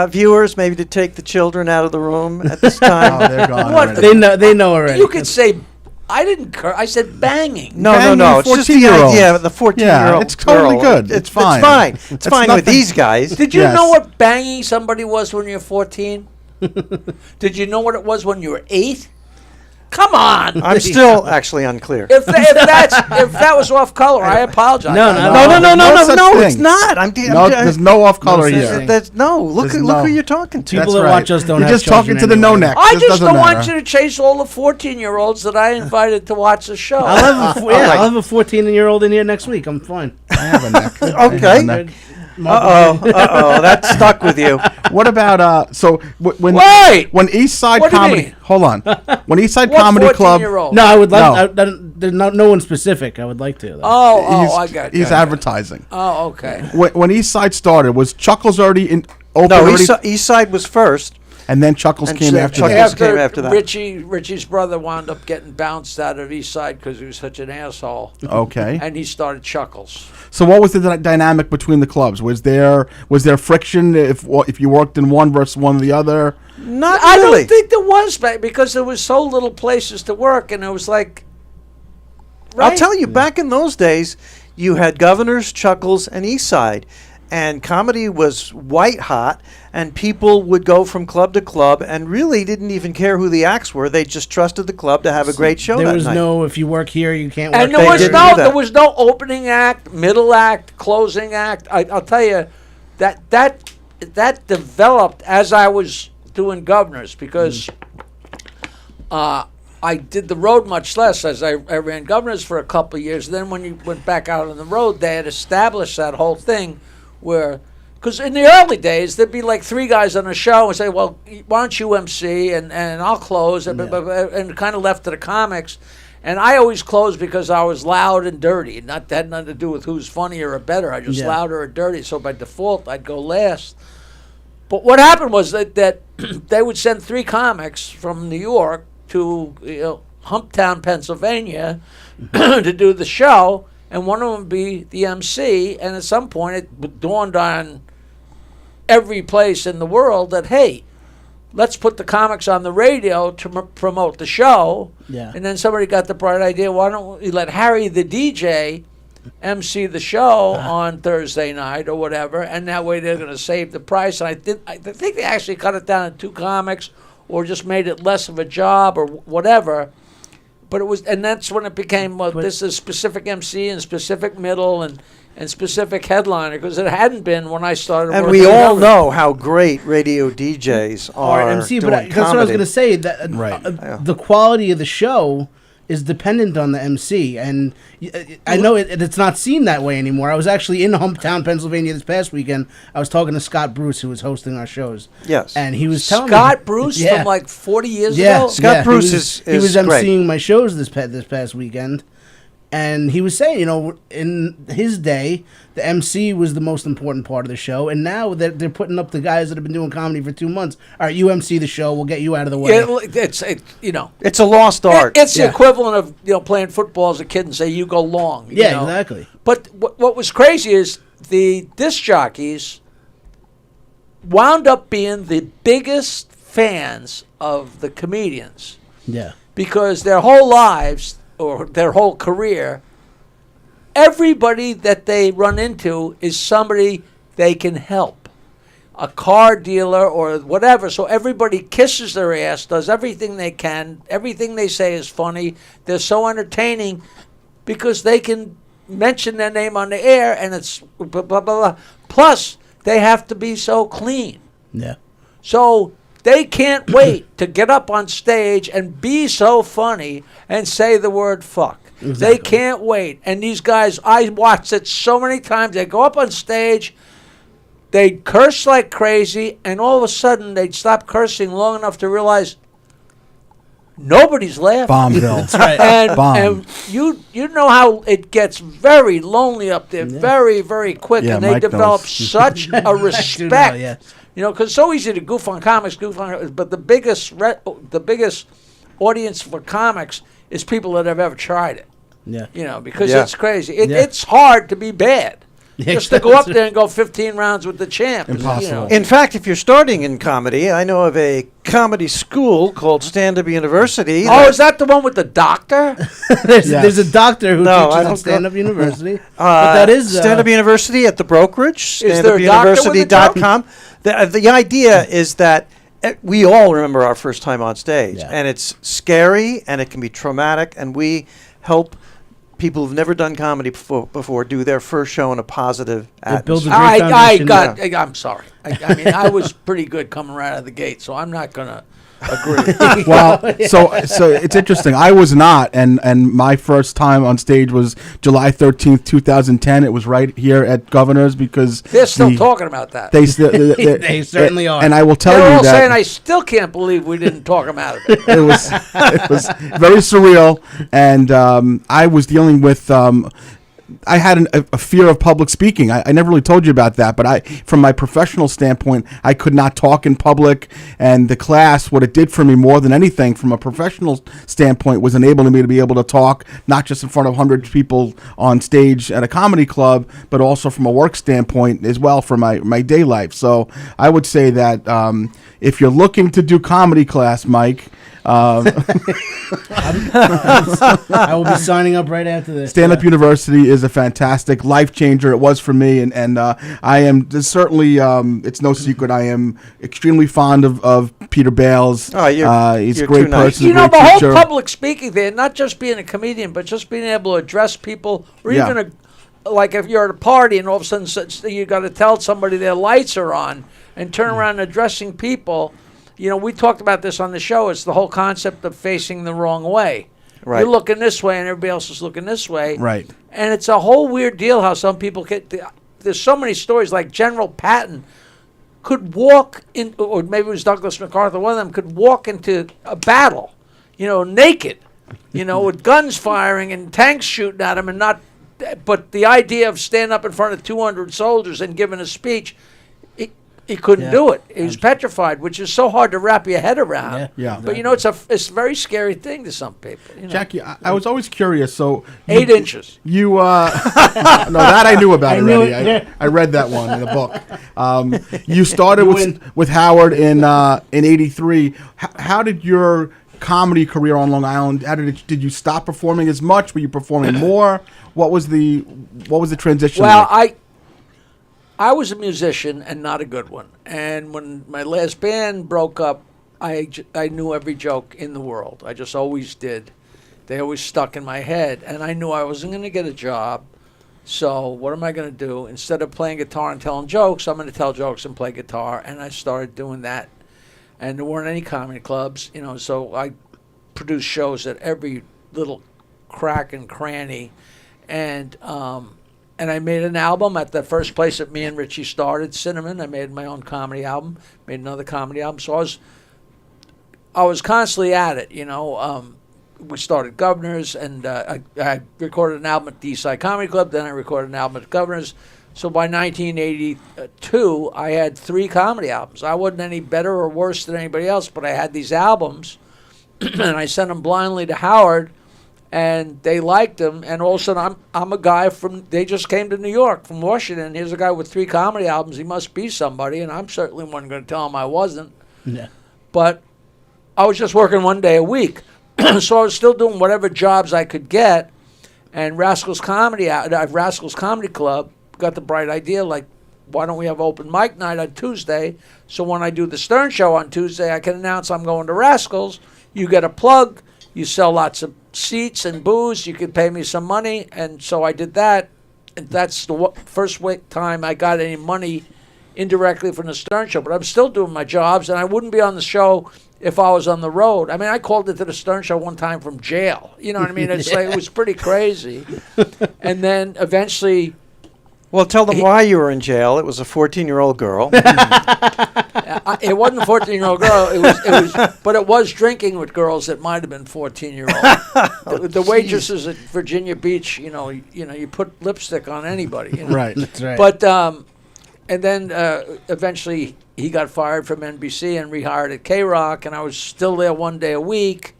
Speaker 8: viewers maybe to take the children out of the room at this time?
Speaker 6: Oh, they're gone.
Speaker 7: What
Speaker 6: already.
Speaker 5: They know already.
Speaker 7: You could say, I didn't curse. I said banging.
Speaker 8: No.
Speaker 6: Banging
Speaker 8: It's just the
Speaker 6: 14-year-olds.
Speaker 8: idea of the 14-year-old
Speaker 6: Yeah, it's totally
Speaker 8: girl.
Speaker 6: good. It's fine.
Speaker 8: It's fine. It's
Speaker 6: It's
Speaker 8: fine with
Speaker 6: nothing-
Speaker 8: these guys.
Speaker 7: Did you
Speaker 6: Yes.
Speaker 7: know what banging somebody was when you were 14? Did you know what it was when you were 8? Come on.
Speaker 8: I'm still actually unclear.
Speaker 7: If that was off color, I apologize.
Speaker 5: No,
Speaker 6: such
Speaker 8: It's
Speaker 6: thing.
Speaker 8: not.
Speaker 6: There's no off color
Speaker 5: such
Speaker 6: here.
Speaker 5: thing.
Speaker 8: Look
Speaker 6: There's
Speaker 8: who
Speaker 6: no-
Speaker 8: you're talking to.
Speaker 5: People
Speaker 6: That's
Speaker 5: that
Speaker 6: right.
Speaker 5: watch us don't
Speaker 6: You're
Speaker 5: have
Speaker 6: just talking
Speaker 5: children
Speaker 6: to the no
Speaker 5: anyway.
Speaker 6: neck.
Speaker 7: I
Speaker 6: This
Speaker 7: just
Speaker 6: doesn't
Speaker 7: don't want
Speaker 6: matter.
Speaker 7: you to chase all the 14-year-olds that I invited to watch the show.
Speaker 5: I'll have a 14-year-old in here next week. I'm fine.
Speaker 6: I have a neck. I
Speaker 8: Okay.
Speaker 6: have a neck.
Speaker 8: That stuck with you.
Speaker 6: What about when
Speaker 7: Wait!
Speaker 6: when East Side
Speaker 7: What do you
Speaker 6: Comedy?
Speaker 7: mean?
Speaker 6: Hold on. When East Side
Speaker 7: What
Speaker 6: Comedy Club.
Speaker 7: 14-year-old?
Speaker 5: No, I would
Speaker 6: No.
Speaker 5: like. There's no one specific. I would like to. Though.
Speaker 7: I got
Speaker 6: He's
Speaker 7: you.
Speaker 6: advertising.
Speaker 7: Oh, okay.
Speaker 6: When East Side started, was Chuckles already open?
Speaker 8: No,
Speaker 6: already?
Speaker 8: East Side was first.
Speaker 6: And then Chuckles
Speaker 8: And
Speaker 6: came after
Speaker 8: Chuckles
Speaker 6: that.
Speaker 8: came after that.
Speaker 7: Richie's brother wound up getting bounced out of East Side because he was such an asshole,
Speaker 6: Okay.
Speaker 7: and he started Chuckles.
Speaker 6: So what was the dynamic between the clubs? Was there friction if you worked in one versus one or the other?
Speaker 8: Not
Speaker 7: I
Speaker 8: really.
Speaker 7: don't think there was because there was so little places to work, and it was like. Right?
Speaker 8: I'll tell you, back in those days, you had Governors, Chuckles, and East Side. And comedy was white hot, and people would go from club to club and really didn't even care who the acts were. They just trusted the club to have a great show
Speaker 5: There
Speaker 8: that
Speaker 5: was
Speaker 8: night.
Speaker 5: no, if you work here, you can't work
Speaker 7: And
Speaker 8: They
Speaker 7: there was
Speaker 8: didn't
Speaker 7: no
Speaker 8: do that.
Speaker 7: there was no opening act, middle act, closing act. I'll tell you that developed as I was doing Governors because I did the road much less as I ran Governors for a couple of years. Then when you went back out on the road, they had established that whole thing where. Because in the early days, there'd be like 3 guys on a show and say, well, why don't you MC and I'll close, and kind of left to the comics. And I always closed because I was loud and dirty. That had nothing to do with who's funnier or better. I just louder or dirty. So by default, I'd go last. But what happened was that they would send 3 comics from New York to Humptown, Pennsylvania to do the show. And one of them would be the MC. And at some point, it dawned on every place in the world that, hey, let's put the comics on the radio to promote the show.
Speaker 5: Yeah.
Speaker 7: And then somebody got the bright idea, why don't we let Harry the DJ MC the show on Thursday night or whatever, and that way they're going to save the price. And I think they actually cut it down to 2 comics or just made it less of a job or whatever. But it was, and that's when it became, this is specific MC and specific middle and specific headliner, because it hadn't been when I started
Speaker 8: And
Speaker 7: working
Speaker 8: we all
Speaker 7: on it.
Speaker 8: know how great radio DJs
Speaker 5: or
Speaker 8: are
Speaker 5: MC,
Speaker 8: doing
Speaker 5: but that's what I was
Speaker 8: comedy.
Speaker 5: going to say. That
Speaker 6: Right.
Speaker 5: the quality of the show is dependent on the MC, and I know it's not seen that way anymore. I was actually in Humptown, Pennsylvania this past weekend. I was talking to Scott Bruce, who was hosting our shows.
Speaker 8: Yes.
Speaker 5: And he was telling me.
Speaker 7: Scott Bruce from like 40 years ago?
Speaker 8: Scott Bruce
Speaker 5: he
Speaker 8: is
Speaker 5: was
Speaker 8: great.
Speaker 5: emceeing my shows this past weekend. And he was saying, in his day, the MC was the most important part of the show, and now they're putting up the guys that have been doing comedy for 2 months. All right, you MC the show. We'll get you out of the way.
Speaker 7: It's
Speaker 8: a lost art.
Speaker 7: It's the equivalent of playing football as a kid and say you go long.
Speaker 5: Exactly.
Speaker 7: But what was crazy is the disc jockeys wound up being the biggest fans of the comedians.
Speaker 5: Yeah.
Speaker 7: Because their whole lives or their whole career, everybody that they run into is somebody they can help. A car dealer or whatever. So everybody kisses their ass, does everything they can. Everything they say is funny. They're so entertaining because they can mention their name on the air and it's blah, blah, blah. Plus, they have to be so clean.
Speaker 5: Yeah.
Speaker 7: So they can't wait to get up on stage and be so funny and say the word fuck.
Speaker 5: Exactly.
Speaker 7: They can't wait. And these guys, I watched it so many times. They go up on stage, they'd curse like crazy, and all of a sudden they'd stop cursing long enough to realize nobody's laughing.
Speaker 6: Bombville.
Speaker 5: That's right.
Speaker 7: And you know how it gets very lonely up there, very, very quick,
Speaker 6: Yeah,
Speaker 7: and they
Speaker 6: Mike
Speaker 7: develop
Speaker 6: knows.
Speaker 7: such a
Speaker 5: I do
Speaker 7: respect.
Speaker 5: know, yeah.
Speaker 7: Because it's so easy to goof on comics, but the biggest audience for comics is people that have ever tried it.
Speaker 5: Yeah.
Speaker 7: Because
Speaker 8: Yeah.
Speaker 7: it's crazy. It's hard to be bad.
Speaker 5: Yeah,
Speaker 7: Just to go up there and go 15 rounds with the champ.
Speaker 6: Impossible.
Speaker 8: In fact, if you're starting in comedy, I know of a comedy school called Stand Up University.
Speaker 7: Oh, is that the one with the doctor?
Speaker 5: There's a doctor who
Speaker 8: No, I
Speaker 5: teaches
Speaker 8: don't
Speaker 5: at
Speaker 8: go-
Speaker 5: Stand-Up University. But that is...
Speaker 8: Stand Up University at the brokerage,
Speaker 7: Is there a doctor with a
Speaker 8: standupuniversity.com. The idea is that we all remember our first time on stage,
Speaker 5: Yeah.
Speaker 8: and it's scary, and it can be traumatic, and we help people who've never done comedy before do their first show in a positive
Speaker 5: It builds a
Speaker 8: atmosphere.
Speaker 5: great foundation.
Speaker 7: I'm sorry. I mean, I was pretty good coming right out of the gate, so I'm not going to agree.
Speaker 6: Well, so it's interesting. I was not, and my first time on stage was July 13th, 2010. It was right here at Governor's because
Speaker 7: They're still talking about that.
Speaker 6: They
Speaker 5: They certainly are.
Speaker 6: And I will tell
Speaker 7: They're
Speaker 6: you
Speaker 7: all
Speaker 6: that
Speaker 7: saying I still can't believe we didn't talk them out of it.
Speaker 6: it was very surreal, and I was dealing with. I had a fear of public speaking. I never really told you about that, but from my professional standpoint, I could not talk in public. And the class, what it did for me more than anything, from a professional standpoint, was enabling me to be able to talk not just in front of hundreds of people on stage at a comedy club, but also from a work standpoint as well for my day life. So I would say that if you're looking to do comedy class, Mike.
Speaker 5: I will be signing up right after this.
Speaker 6: Stand Up University is a fantastic life changer. It was for me, and I am certainly. It's no secret. I am extremely fond of Peter Bales.
Speaker 8: Oh,
Speaker 6: he's
Speaker 8: you're
Speaker 6: a great
Speaker 8: too nice.
Speaker 6: person.
Speaker 7: You know,
Speaker 6: great
Speaker 7: the
Speaker 6: teacher.
Speaker 7: whole public speaking there, not just being a comedian, but just being able to address people, or
Speaker 6: Yeah.
Speaker 7: even like if you're at a party and all of a sudden you got to tell somebody their lights are on and turn around and addressing people. We talked about this on the show. It's the whole concept of facing the wrong way.
Speaker 8: Right.
Speaker 7: You're looking this way and everybody else is looking this way.
Speaker 6: Right.
Speaker 7: And it's a whole weird deal how some people there's so many stories, like General Patton could walk in, or maybe it was Douglas MacArthur, one of them could walk into a battle, naked, with guns firing and tanks shooting at him, but the idea of standing up in front of 200 soldiers and giving a speech, he couldn't do it. He was petrified, which is so hard to wrap your head around.
Speaker 6: Yeah.
Speaker 7: But it's a very scary thing to some people.
Speaker 6: Jackie, I was always curious. So
Speaker 7: 8 inches.
Speaker 6: You no, that I knew about
Speaker 5: I knew
Speaker 6: already.
Speaker 5: it,
Speaker 6: I read that one in the book. You started with Howard in '83. How did your comedy career on Long Island? Did you stop performing as much? Were you performing more? What was the transition?
Speaker 7: Well,
Speaker 6: like?
Speaker 7: I was a musician and not a good one. And when my last band broke up, I knew every joke in the world. I just always did. They always stuck in my head. And I knew I wasn't going to get a job. So what am I going to do? Instead of playing guitar and telling jokes, I'm going to tell jokes and play guitar. And I started doing that. And there weren't any comedy clubs, so I produced shows at every little crack and cranny. And I made an album at the first place that me and Richie started, Cinnamon. I made my own comedy album, made another comedy album. So I was constantly at it, we started Governors, and I recorded an album at the East Side Comedy Club. Then I recorded an album at Governors. So by 1982, I had 3 comedy albums. I wasn't any better or worse than anybody else, but I had these albums, and I sent them blindly to Howard, and they liked them. And all of a sudden, I'm a guy they just came to New York from Washington. Here's a guy with 3 comedy albums. He must be somebody, and I'm certainly wasn't going to tell him I wasn't.
Speaker 5: Yeah.
Speaker 7: But I was just working 1 day a week, so I was still doing whatever jobs I could get. And Rascals Comedy Club got the bright idea, like, why don't we have open mic night on Tuesday? So when I do the Stern Show on Tuesday, I can announce I'm going to Rascals. You get a plug. You sell lots of seats and booze. You can pay me some money. And so I did that. And that's the first time I got any money indirectly from the Stern Show. But I'm still doing my jobs, and I wouldn't be on the show if I was on the road. I mean, I called into the Stern Show one time from jail. You know what I mean? It's like, it was pretty crazy. And then eventually...
Speaker 8: Well, tell them why you were in jail. It was a 14-year-old girl.
Speaker 7: It wasn't a 14-year-old girl. But it was drinking with girls that might have been 14-year-old. The waitresses at Virginia Beach, you put lipstick on anybody.
Speaker 6: Right.
Speaker 5: That's right.
Speaker 7: But and then eventually he got fired from NBC and rehired at K-Rock, and I was still there 1 day a week.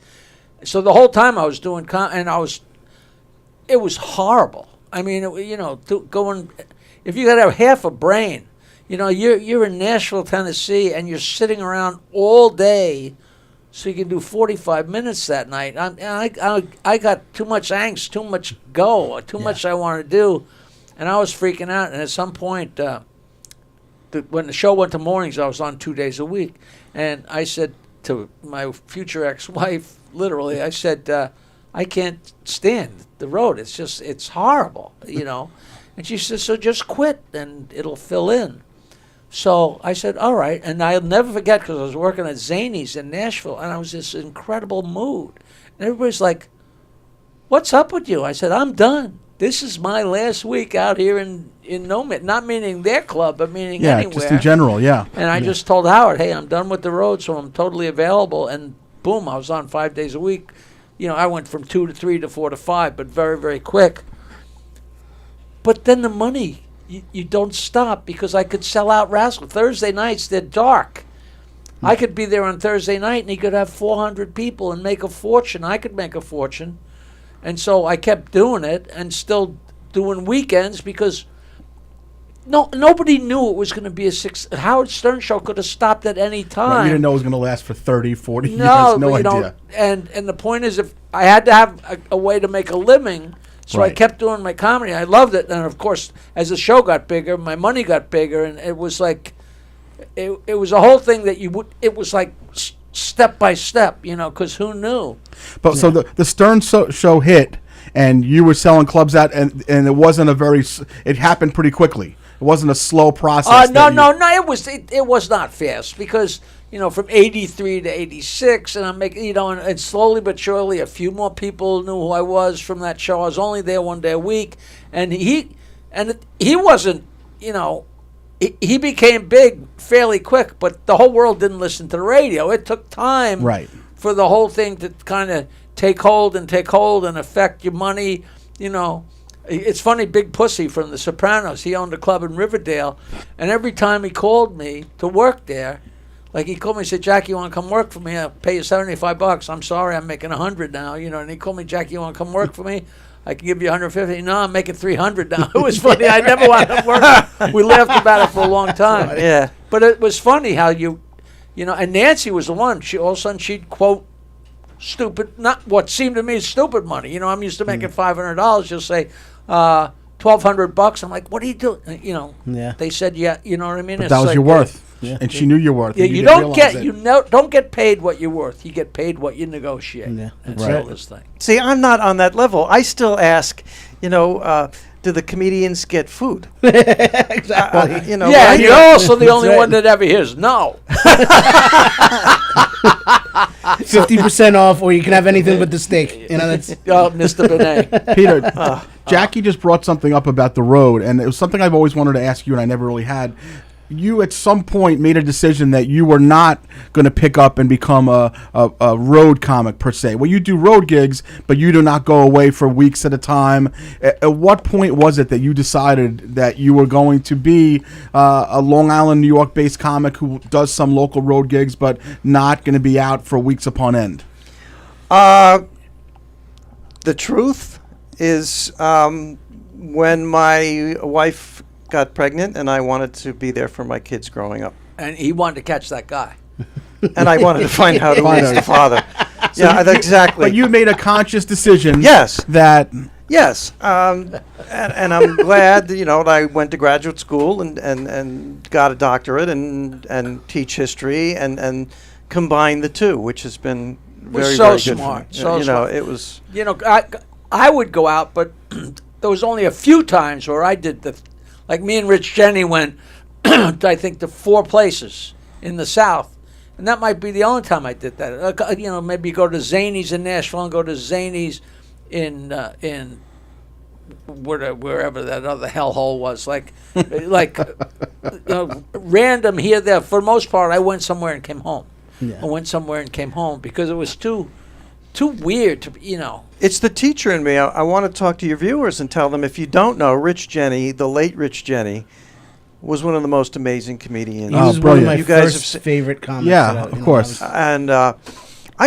Speaker 7: So the whole time I was doing it was horrible. I mean, going, if you got to have half a brain, you're in Nashville, Tennessee, and you're sitting around all day, so you can do 45 minutes that night. I got too much angst, too much too much I want to do, and I was freaking out. And at some point, when the show went to mornings, I was on 2 days a week, and I said to my future ex-wife, literally, I said, I can't stand the road. It's horrible, And she said, so just quit and it'll fill in. So I said, all right. And I'll never forget, because I was working at Zany's in Nashville, and I was in this incredible mood. And everybody's like, what's up with you? I said, I'm done. This is my last week out here in Nomad. Not meaning their club, but meaning anywhere.
Speaker 6: Yeah, just in general, yeah.
Speaker 7: And I just told Howard, hey, I'm done with the road, so I'm totally available. And boom, I was on 5 days a week. I went from 2 to 3 to 4 to 5, but very, very quick. But then the money, you don't stop, because I could sell out Rascal. Thursday nights, they're dark. I could be there on Thursday night, and he could have 400 people and make a fortune. I could make a fortune. And so I kept doing it and still doing weekends, because nobody knew it was going to be a Howard Stern Show could have stopped at any time.
Speaker 6: Right, you didn't know it was going to last for 30, 40 years.
Speaker 7: No
Speaker 6: idea.
Speaker 7: And the point is, if I had to have a way to make a living, so I kept doing my comedy. I loved it. And, of course, as the show got bigger, my money got bigger. And it was like, it was a whole thing that it was like step by step, because who knew?
Speaker 6: But so the Stern show hit, and you were selling clubs out, and it wasn't it happened pretty quickly. It wasn't a slow process.
Speaker 7: No. It was not fast, because from 83 to 86, and I'm making and slowly but surely a few more people knew who I was from that show. I was only there 1 day a week, and he wasn't he became big fairly quick, but the whole world didn't listen to the radio. It took time for the whole thing to kind of take hold and affect your money. It's funny, Big Pussy from The Sopranos, he owned a club in Riverdale, and every time he called me to work there, like he called me and said, Jackie, you want to come work for me? I'll pay you $75. I'm sorry, I'm making $100 now. And he called me, Jackie, you want to come work for me? I can give you $150. No, I'm making $300 now. It was funny. I never wanted to work. We laughed about it for a long time.
Speaker 8: Yeah.
Speaker 7: But it was funny how and Nancy was the one. All of a sudden she'd quote stupid, not what seemed to me stupid money. I'm used to making $500. She'll say, $1,200. I'm like, what are you doing?
Speaker 5: Yeah.
Speaker 7: They said, yeah, you know what I mean?
Speaker 6: But that was your worth. Yeah. And she knew your worth.
Speaker 7: Yeah, you don't get paid what you're worth. You get paid what you negotiate.
Speaker 5: Yeah,
Speaker 7: that's all this thing.
Speaker 8: See, I'm not on that level. I still ask, do the comedians get food?
Speaker 5: Exactly.
Speaker 7: Yeah, and you're also the only one that ever hears no.
Speaker 5: 50% off, or you can have anything but the steak. That's
Speaker 7: Mr. Benet.
Speaker 6: Peter, Jackie just brought something up about the road, and it was something I've always wanted to ask you, and I never really had. you at some point made a decision that you were not going to pick up and become a road comic per se. Well, you do road gigs, but you do not go away for weeks at a time. At what point was it that you decided that you were going to be a Long Island, New York-based comic who does some local road gigs, but not going to be out for weeks upon end?
Speaker 8: The truth is, when my wife got pregnant and I wanted to be there for my kids growing up.
Speaker 7: And he wanted to catch that guy.
Speaker 8: And I wanted to find out who was the father. Exactly.
Speaker 6: But you made a conscious decision.
Speaker 8: Yes.
Speaker 6: Yes.
Speaker 8: And I'm glad that, that I went to graduate school and got a doctorate and teach history and combine the two, which has been very,
Speaker 7: so
Speaker 8: very
Speaker 7: smart.
Speaker 8: good for me.
Speaker 7: Smart.
Speaker 8: It was...
Speaker 7: I would go out, but there was only a few times where I did like me and Rich Jenny went, I think, to 4 places in the South. And that might be the only time I did that. Maybe go to Zany's in Nashville and go to Zany's in wherever that other hellhole was. Random here, there. For the most part, I went somewhere and came home.
Speaker 5: Yeah.
Speaker 7: I went somewhere and came home because it was too weird to,
Speaker 8: It's the teacher in me. I want to talk to your viewers and tell them, if you don't know, Rich Jenny, the late Rich Jenny, was one of the most amazing comedians.
Speaker 5: He was one of
Speaker 6: brilliant.
Speaker 5: my
Speaker 8: You guys
Speaker 5: first
Speaker 8: have
Speaker 5: favorite comics.
Speaker 6: Yeah, of course.
Speaker 8: And I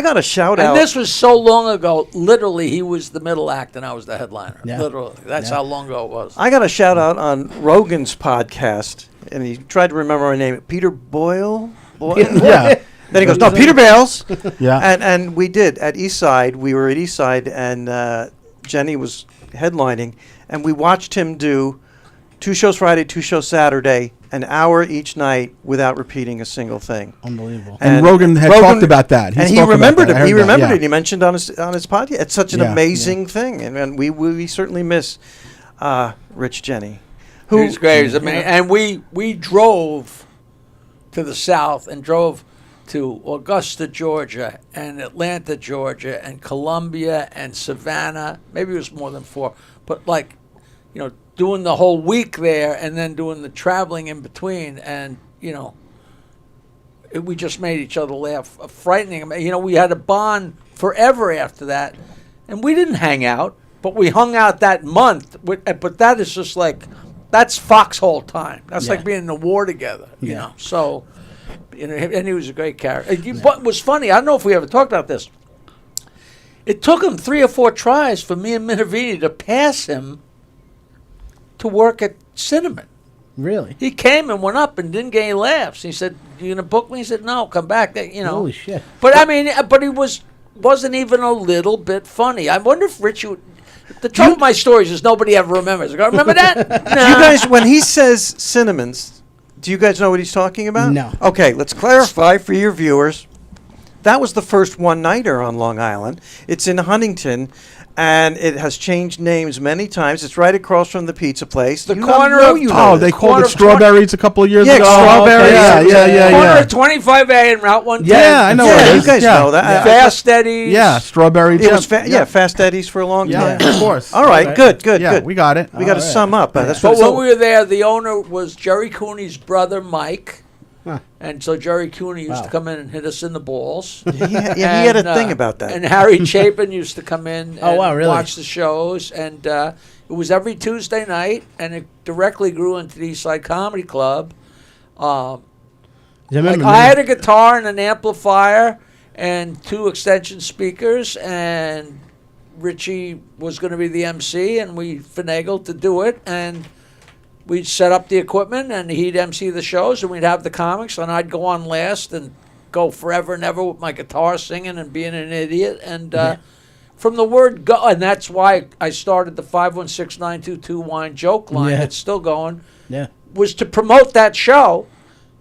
Speaker 8: got a shout out.
Speaker 7: And this was so long ago. Literally, he was the middle act and I was the headliner.
Speaker 5: Yeah.
Speaker 7: Literally. That's how long ago it was.
Speaker 8: I got a shout out on Rogan's podcast, and he tried to remember my name. Peter Boyle?
Speaker 6: Yeah.
Speaker 8: Then he goes, no, Peter Bales.
Speaker 6: Yeah.
Speaker 8: And we did at Eastside. We were at Eastside, and Jenny was headlining, and we watched him do 2 shows Friday, 2 shows Saturday, an hour each night without repeating a single thing.
Speaker 5: Unbelievable.
Speaker 6: And Rogan had talked about that.
Speaker 8: And he remembered it. He remembered it. He mentioned on his podcast. It's such an amazing thing, and we certainly miss Rich Jenny.
Speaker 7: He was great. He was amazing. And we drove to the South and drove to Augusta, Georgia, and Atlanta, Georgia, and Columbia, and Savannah. Maybe it was more than 4, but doing the whole week there, and then doing the traveling in between, and we just made each other laugh, frightening. We had a bond forever after that, and we didn't hang out, but we hung out that month. But that is just that's foxhole time. That's like being in the war together. So. And he was a great character. What was funny, I don't know if we ever talked about this. It took him 3 or 4 tries for me and Minervini to pass him to work at Cinnamon.
Speaker 5: Really?
Speaker 7: He came and went up and didn't get any laughs. He said, "You gonna book me?" He said, "No, come back."
Speaker 5: Holy shit!
Speaker 7: But he wasn't even a little bit funny. I wonder if Richie would. The trouble with my stories is nobody ever remembers. I go, remember that?
Speaker 8: Do you guys, when he says Cinnamons, do you guys know what he's talking about?
Speaker 5: No.
Speaker 8: Okay, let's clarify for your viewers. That was the first one-nighter on Long Island. It's in Huntington, and it has changed names many times. It's right across from the pizza place.
Speaker 7: The corner of...
Speaker 6: Oh, they called it Strawberries a couple of years ago.
Speaker 8: Strawberries.
Speaker 6: Yeah.
Speaker 7: Corner of 25A and Route 110.
Speaker 6: Yeah, I know what it is.
Speaker 8: You guys know that.
Speaker 7: Fast Eddie's.
Speaker 6: Yeah, Strawberry.
Speaker 8: It was Fast Eddie's for a long time.
Speaker 6: Yeah, of course.
Speaker 8: All right, good.
Speaker 6: Yeah, we got it.
Speaker 8: We got to sum up. That's
Speaker 7: But
Speaker 8: what
Speaker 7: when we were there, the owner was Jerry Cooney's brother, Mike.
Speaker 5: Huh.
Speaker 7: And so Jerry Cooney used to come in and hit us in the balls.
Speaker 8: he had a thing about that.
Speaker 7: And Harry Chapin used to come in and
Speaker 5: really?
Speaker 7: watch the shows. And it was every Tuesday night, and it directly grew into the Eastside Comedy Club. I had a guitar and an amplifier and 2 extension speakers, and Richie was going to be the MC, and we finagled to do it. And we'd set up the equipment, and he'd MC the shows, and we'd have the comics, and I'd go on last and go forever and ever with my guitar singing and being an idiot. And from the word go, and that's why I started the 516-922 wine joke line.
Speaker 5: Yeah.
Speaker 7: It's still going.
Speaker 5: Yeah.
Speaker 7: Was to promote that show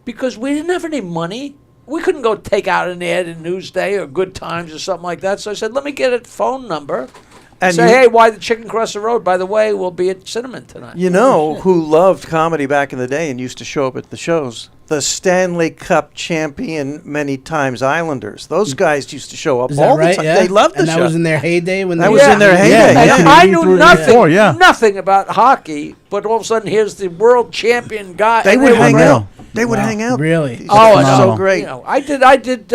Speaker 7: because we didn't have any money. We couldn't go take out an ad in Newsday or Good Times or something like that. So I said, let me get a phone number. And say, hey, why the chicken cross the road? By the way, we'll be at Cinnamon tonight.
Speaker 8: You know who loved comedy back in the day and used to show up at the shows? The Stanley Cup champion many times Islanders. Those guys used to show up all the time.
Speaker 5: Yeah.
Speaker 8: They loved the
Speaker 5: and
Speaker 8: show.
Speaker 5: that was in their heyday when
Speaker 8: that was in their heyday.
Speaker 7: And
Speaker 8: Yeah.
Speaker 7: I knew nothing,
Speaker 6: yeah.
Speaker 7: nothing about hockey, but all of a sudden here's the world champion guy.
Speaker 8: They
Speaker 7: and
Speaker 8: would hang out. They would hang out.
Speaker 5: Really?
Speaker 8: These
Speaker 7: Oh,
Speaker 8: guys
Speaker 7: it's
Speaker 8: are
Speaker 6: phenomenal.
Speaker 8: so great.
Speaker 7: You know, I did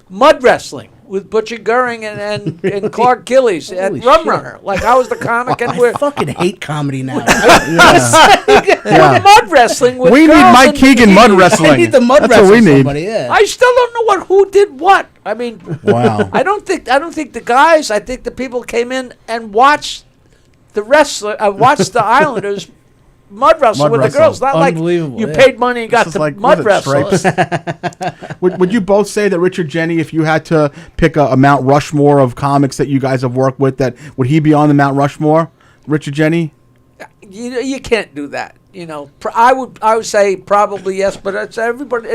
Speaker 7: mud wrestling with Butcher Goering and Clark Gillies at
Speaker 5: Holy
Speaker 7: Rum
Speaker 5: shit.
Speaker 7: Runner. Like I was the comic, and
Speaker 5: I
Speaker 7: we're
Speaker 5: fucking hate comedy now.
Speaker 7: we're mud wrestling with
Speaker 6: We need
Speaker 7: girls
Speaker 6: Mike
Speaker 7: and
Speaker 6: Keegan mud
Speaker 7: bikinis.
Speaker 6: wrestling.
Speaker 5: I need the mud
Speaker 6: That's
Speaker 5: wrestle
Speaker 6: what we need.
Speaker 5: somebody. Yeah.
Speaker 7: I still don't know who did what. I mean,
Speaker 6: Wow.
Speaker 7: I don't think the guys. I think the people came in and watched the watched the Islanders mud wrestle
Speaker 6: Mud
Speaker 7: with
Speaker 6: wrestle.
Speaker 7: the girls. Not like
Speaker 5: Unbelievable,
Speaker 7: you
Speaker 5: yeah.
Speaker 7: paid money and got
Speaker 6: This is
Speaker 7: to
Speaker 6: like,
Speaker 7: mud
Speaker 6: was it
Speaker 7: wrestle.
Speaker 6: Stripes? Would you both say that Richard Jeni, if you had to pick a Mount Rushmore of comics that you guys have worked with, that would he be on the Mount Rushmore? Richard Jeni?
Speaker 7: You can't do that. You know, I would say probably yes, but it's everybody.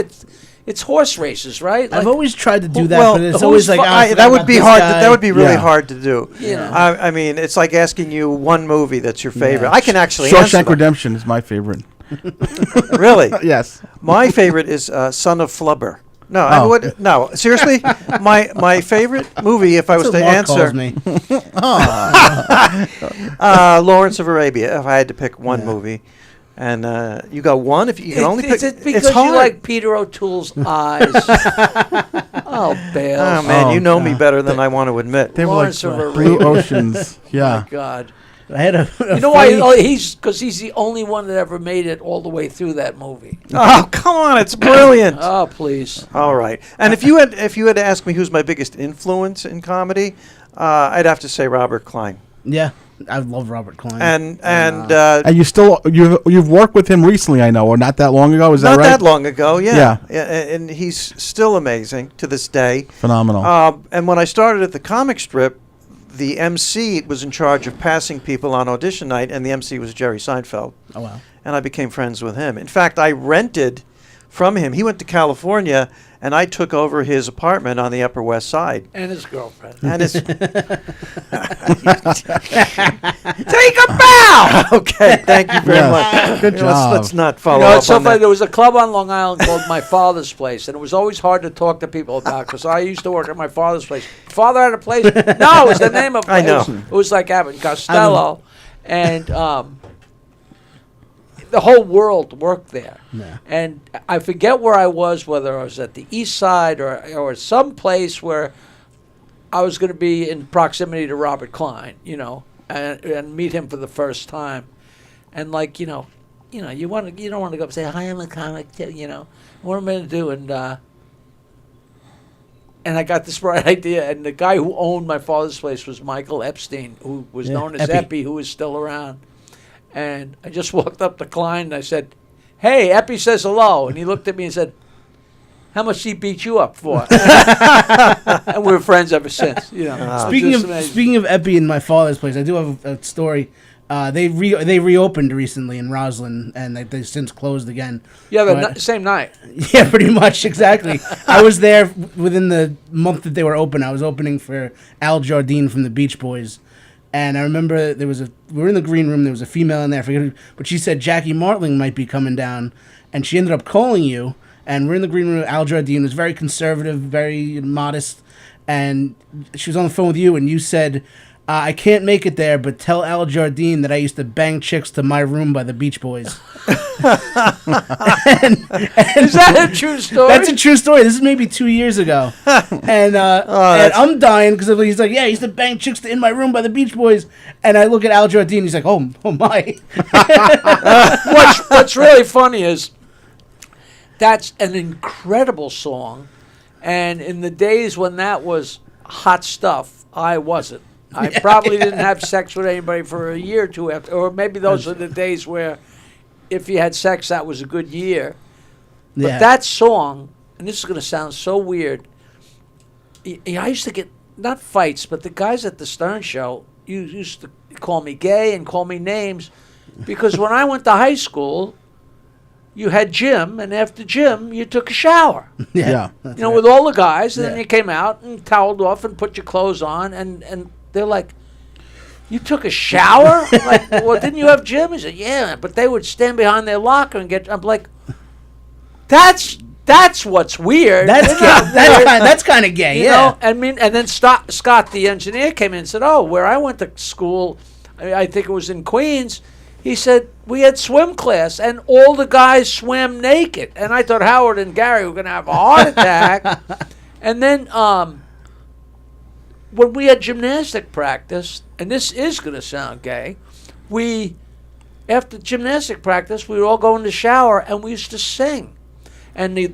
Speaker 7: It's horse races, right?
Speaker 5: I've
Speaker 7: Like,
Speaker 5: always tried to do that,
Speaker 8: Well,
Speaker 5: but it's
Speaker 8: who's
Speaker 5: always like
Speaker 8: fu-
Speaker 5: I forgot
Speaker 8: that would
Speaker 5: about
Speaker 8: be
Speaker 5: this
Speaker 8: hard.
Speaker 5: guy.
Speaker 8: That would be really
Speaker 6: Yeah.
Speaker 8: hard to do.
Speaker 7: You know.
Speaker 8: I mean, it's like asking you one movie that's your favorite.
Speaker 5: Yeah.
Speaker 8: I can actually answer
Speaker 6: Shawshank
Speaker 8: that.
Speaker 6: Redemption is my favorite.
Speaker 8: Really,
Speaker 6: Yes.
Speaker 8: my favorite is Son of Flubber. No,
Speaker 6: Oh.
Speaker 8: no, seriously, my favorite movie, if I was
Speaker 5: That's
Speaker 8: to
Speaker 5: what Mark
Speaker 8: answer,
Speaker 5: calls me.
Speaker 8: Lawrence of Arabia. If I had to pick one movie, and you got one, if you can only pick,
Speaker 7: Is it because
Speaker 8: it's hard.
Speaker 7: you like Peter O'Toole's eyes? Oh, Bales.
Speaker 8: Oh man,
Speaker 6: Oh,
Speaker 8: you know me better than I want to admit.
Speaker 6: They were
Speaker 7: Lawrence
Speaker 6: like
Speaker 7: of
Speaker 6: Blue
Speaker 7: Arabia.
Speaker 6: Oceans. Yeah.
Speaker 7: My God.
Speaker 5: I had a
Speaker 7: You know why? Oh, he's the only one that ever made it all the way through that movie.
Speaker 8: Oh come on, it's brilliant.
Speaker 7: Oh, please.
Speaker 8: All right, and if you had to ask me who's my biggest influence in comedy, I'd have to say Robert Klein.
Speaker 5: Yeah, I love Robert Klein.
Speaker 8: And
Speaker 6: And you've worked with him recently, I know, or not that long ago. Is that
Speaker 8: not
Speaker 6: right?
Speaker 8: that long ago,
Speaker 6: Yeah.
Speaker 8: and he's still amazing to this day.
Speaker 6: Phenomenal.
Speaker 8: And when I started at the comic strip, the MC was in charge of passing people on audition night, and the MC was Jerry Seinfeld.
Speaker 5: Oh wow.
Speaker 8: And I became friends with him. In fact, I rented from him. He went to California, and I took over his apartment on the Upper West Side.
Speaker 7: And his girlfriend.
Speaker 8: And it's
Speaker 7: Take a bow!
Speaker 8: okay. Thank you very
Speaker 6: Yes.
Speaker 8: much.
Speaker 6: Good job.
Speaker 8: Let's not
Speaker 7: You
Speaker 8: follow
Speaker 7: know,
Speaker 8: up
Speaker 7: it's so
Speaker 8: on
Speaker 7: funny.
Speaker 8: that.
Speaker 7: There was a club on Long Island called My Father's Place, and it was always hard to talk to people about because I used to work at my father's place. Father had a place? No, it was the name of.
Speaker 8: I know.
Speaker 7: It was like Abbott and Costello, and the whole world worked there.
Speaker 5: Yeah.
Speaker 7: And I forget where I was, whether I was at the East Side or some place where I was going to be in proximity to Robert Klein, you know, and meet him for the first time, and like you don't want to go up and say hi, I'm a comic, you know, what am I going to do? And I got this bright idea, and the guy who owned my father's place was Michael Epstein, who was known as Epi, who is still around. And I just walked up to Klein and I said, "Hey, Epi says hello," and he looked at me and said, "How much he beat you up for?" And we're friends ever since. You know. It was just amazing.
Speaker 5: Speaking of Epi in my father's place, I do have a story. They reopened recently in Roslyn, and they since closed again.
Speaker 7: Yeah,
Speaker 5: But-
Speaker 7: same night.
Speaker 5: Yeah, pretty much, exactly. I was there within the month that they were open. I was opening for Al Jardine from the Beach Boys. And I remember we were in the green room, there was a female in there, I forget who, but she said Jackie Martling might be coming down, and she ended up calling you, and we're in the green room, Al Jardine was very conservative, very modest, and she was on the phone with you, and you said, I can't make it there, but tell Al Jardine that I used to bang chicks to My Room by the Beach Boys.
Speaker 7: Is that a true story?
Speaker 5: That's a true story. This is maybe 2 years ago. And I'm dying because he's like, yeah, I used to bang chicks to In My Room by the Beach Boys. And I look at Al Jardine, he's like, oh my.
Speaker 7: What's really funny is that's an incredible song. And in the days when that was hot stuff, I wasn't. I probably didn't have sex with anybody for a year or two after, or maybe those are the days where if you had sex, that was a good year. But
Speaker 5: Yeah.
Speaker 7: that song, and this is going to sound so weird, I used to get, not fights, but the guys at the Stern Show used to call me gay and call me names because when I went to high school, you had gym, and after gym, you took a shower.
Speaker 6: Yeah.
Speaker 5: That's
Speaker 7: You know,
Speaker 5: right.
Speaker 7: with all the guys, and then
Speaker 5: Yeah.
Speaker 7: you came out and toweled off and put your clothes on, and they're like, "You took a shower?" Like, well, didn't you have gym? He said, "Yeah," but they would stand behind their locker and get. I'm like, that's what's weird.
Speaker 5: That's kind of gay,
Speaker 7: You
Speaker 5: yeah.
Speaker 7: know, and then Scott, the engineer, came in and said, "Oh, where I went to school, I think it was in Queens." he said, we had swim class, and all the guys swam naked. And I thought Howard and Gary were going to have a heart attack. And then when we had gymnastic practice, and this is going to sound gay, after gymnastic practice, we would all go in the shower, and we used to sing. And the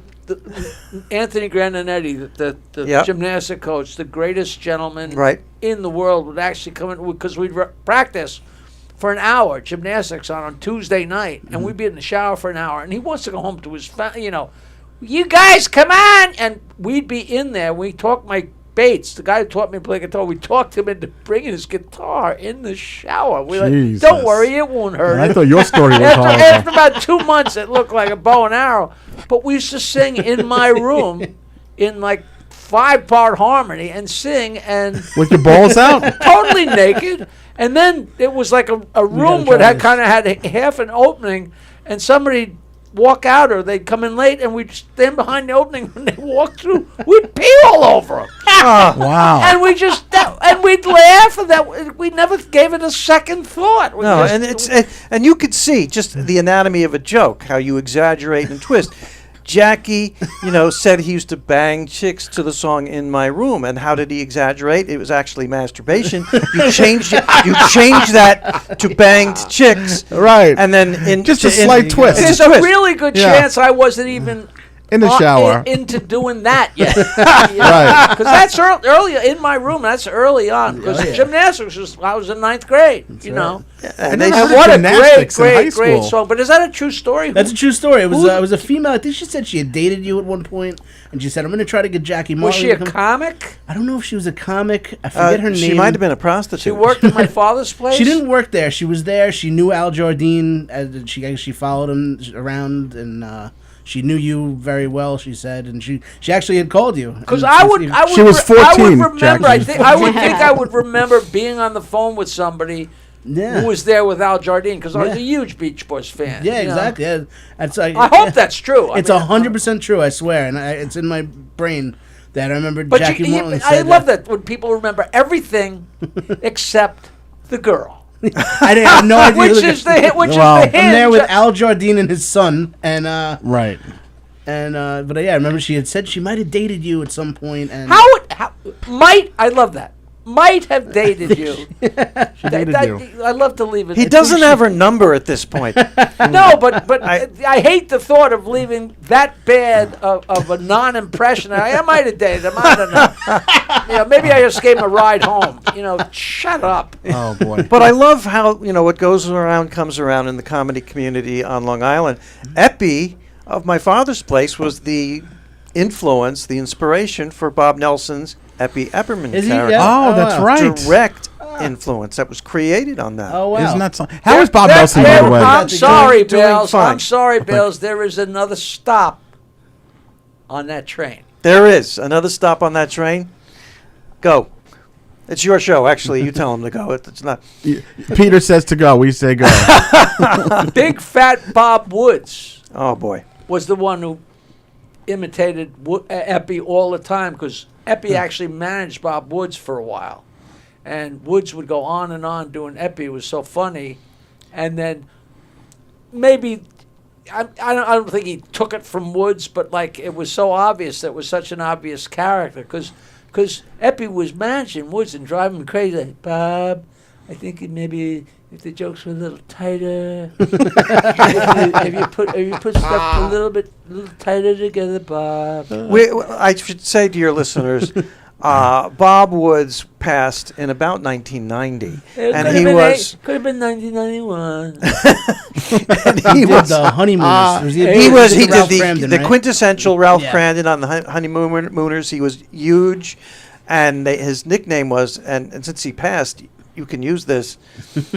Speaker 7: Anthony Grandinetti, the gymnastic coach, the greatest gentleman in the world, would actually come in because we'd practice for an hour, gymnastics on Tuesday night, and we'd be in the shower for an hour. And he wants to go home to his family, you guys, come on! And we'd be in there. We talked Mike Bates, the guy who taught me to play guitar. We talked him into bringing his guitar in the shower. We're like, don't worry, it won't hurt.
Speaker 6: I thought your story was
Speaker 7: after about 2 months, it looked like a bow and arrow. But we used to sing in my room in like 5-part harmony and sing and
Speaker 6: with your balls out,
Speaker 7: totally naked. And then it was like a room that kind of had half an opening, and somebody walk out or they'd come in late, and we'd stand behind the opening. When they walked through, we'd pee all over them.
Speaker 6: Wow!
Speaker 7: And we just and we'd laugh, and that we never gave it a second thought.
Speaker 8: No, and you could see just the anatomy of a joke, how you exaggerate and twist. Jackie, said he used to bang chicks to the song "In My Room," and how did he exaggerate? It was actually masturbation. You changed it. You changed that to banged chicks,
Speaker 6: right?
Speaker 8: And then
Speaker 6: just a slight twist.
Speaker 7: There's a really good chance I wasn't even
Speaker 6: in the shower
Speaker 7: into doing that yet, right? Because that's early in my room. That's early on. Because gymnastics I was in 9th grade.
Speaker 6: And
Speaker 7: what a great song. But is that a true story?
Speaker 5: That's a true story. It was a female. I think she said she had dated you at one point, and she said, "I'm going to try to get Jackie Marley."
Speaker 7: Was she a comic?
Speaker 5: I don't know if she was a comic. I forget her name.
Speaker 8: She might have been a prostitute.
Speaker 7: She worked at my father's place.
Speaker 5: She didn't work there. She was there. She knew Al Jardine. She followed him around, and she knew you very well. She said, and she actually had called you.
Speaker 7: Because
Speaker 6: she was 14.
Speaker 7: I would remember. I would remember being on the phone with somebody.
Speaker 5: Yeah.
Speaker 7: Who was there with Al Jardine, because I was a huge Beach Boys fan.
Speaker 5: Yeah, exactly. Yeah.
Speaker 7: I hope that's true.
Speaker 5: It's 100% true, I swear, and it's in my brain that I remember Jackie Morton said
Speaker 7: I love that when people remember everything except the girl.
Speaker 5: I have no idea.
Speaker 7: Which is the hinge.
Speaker 5: I'm there with Al Jardine and his son, and
Speaker 6: right.
Speaker 5: And but I remember she had said she might have dated you at some point. And
Speaker 7: I love that. Might have dated you.
Speaker 6: She dated you.
Speaker 7: I love to leave it.
Speaker 8: He doesn't have her number at this point.
Speaker 7: No, but I hate the thought of leaving that bad of a non-impression. I might have dated him. I don't know. Maybe I just gave him a ride home. Shut up.
Speaker 6: Oh boy.
Speaker 8: But I love how what goes around comes around in the comedy community on Long Island. Epi of my father's place was the influence, the inspiration for Bob Nelson's Epi Epperman character.
Speaker 5: Yeah?
Speaker 6: Oh, that's right.
Speaker 8: Direct influence that was created on that.
Speaker 5: Oh, wow.
Speaker 6: Isn't that something? How is Bob Nelson, by the way?
Speaker 7: I'm sorry,
Speaker 8: Doing
Speaker 7: Bales.
Speaker 8: fine.
Speaker 7: I'm sorry, Bales. There is another stop on that train.
Speaker 8: There is another stop on that train. Go. It's your show, actually. You tell him to go. It's not.
Speaker 6: Peter says to go. We say go.
Speaker 7: Big fat Bob Woods.
Speaker 8: Oh, boy.
Speaker 7: Was the one who imitated Epi all the time, because Epi actually managed Bob Woods for a while. And Woods would go on and on doing Epi. It was so funny. And then maybe, I don't think he took it from Woods, but like it was so obvious that it was such an obvious character. Because Epi was managing Woods and driving him crazy. Like, Bob, I think maybe if the jokes were a little tighter, if you put stuff a little tighter together, Bob.
Speaker 8: I should say to your listeners, Bob Woods passed in about 1990, and he
Speaker 7: could have been 1991.
Speaker 8: And he was
Speaker 5: the honeymooners.
Speaker 8: He did the quintessential Ralph Crandon on the honeymooners. He was huge, and his nickname was, and since he passed, you can use this.
Speaker 6: That's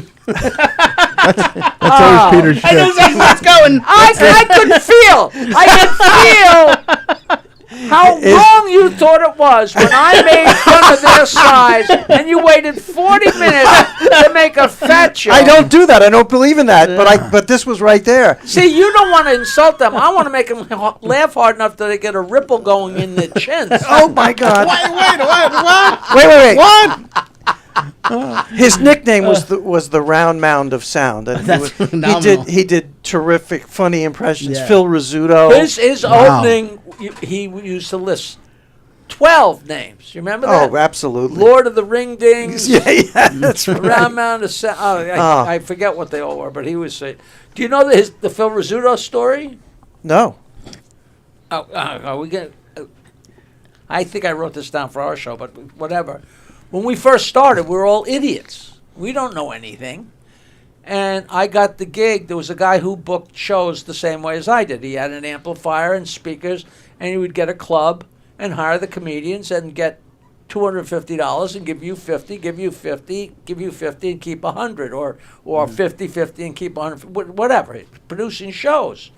Speaker 6: always Peter's shit.
Speaker 5: I know exactly what's going.
Speaker 7: I could feel how wrong you thought it was when I made fun of their size, and you waited 40 minutes to make a fat joke.
Speaker 8: I don't do that. I don't believe in that. But this was right there.
Speaker 7: See, you don't want to insult them. I want to make them laugh hard enough that they get a ripple going in their chins.
Speaker 8: Oh my God!
Speaker 6: Wait.
Speaker 8: Wait!
Speaker 6: What?
Speaker 8: His nickname was the round mound of sound, and
Speaker 5: That's phenomenal.
Speaker 8: he did terrific, funny impressions.
Speaker 5: Yeah.
Speaker 8: Phil Rizzuto.
Speaker 7: His opening, he used to list 12 names. You remember that?
Speaker 8: Oh, absolutely.
Speaker 7: Lord of the Ring Dings.
Speaker 8: yeah, that's right.
Speaker 7: Round Mound of Sound. I forget what they all were, but he was saying. Do you know the Phil Rizzuto story?
Speaker 8: No.
Speaker 7: We get. I think I wrote this down for our show, but whatever. When we first started, we were all idiots. We don't know anything. And I got the gig. There was a guy who booked shows the same way as I did. He had an amplifier and speakers, and he would get a club and hire the comedians and get $250 and give you 50, give you 50, give you 50 and keep 100, or 50, 50 and keep 100, whatever. Producing shows.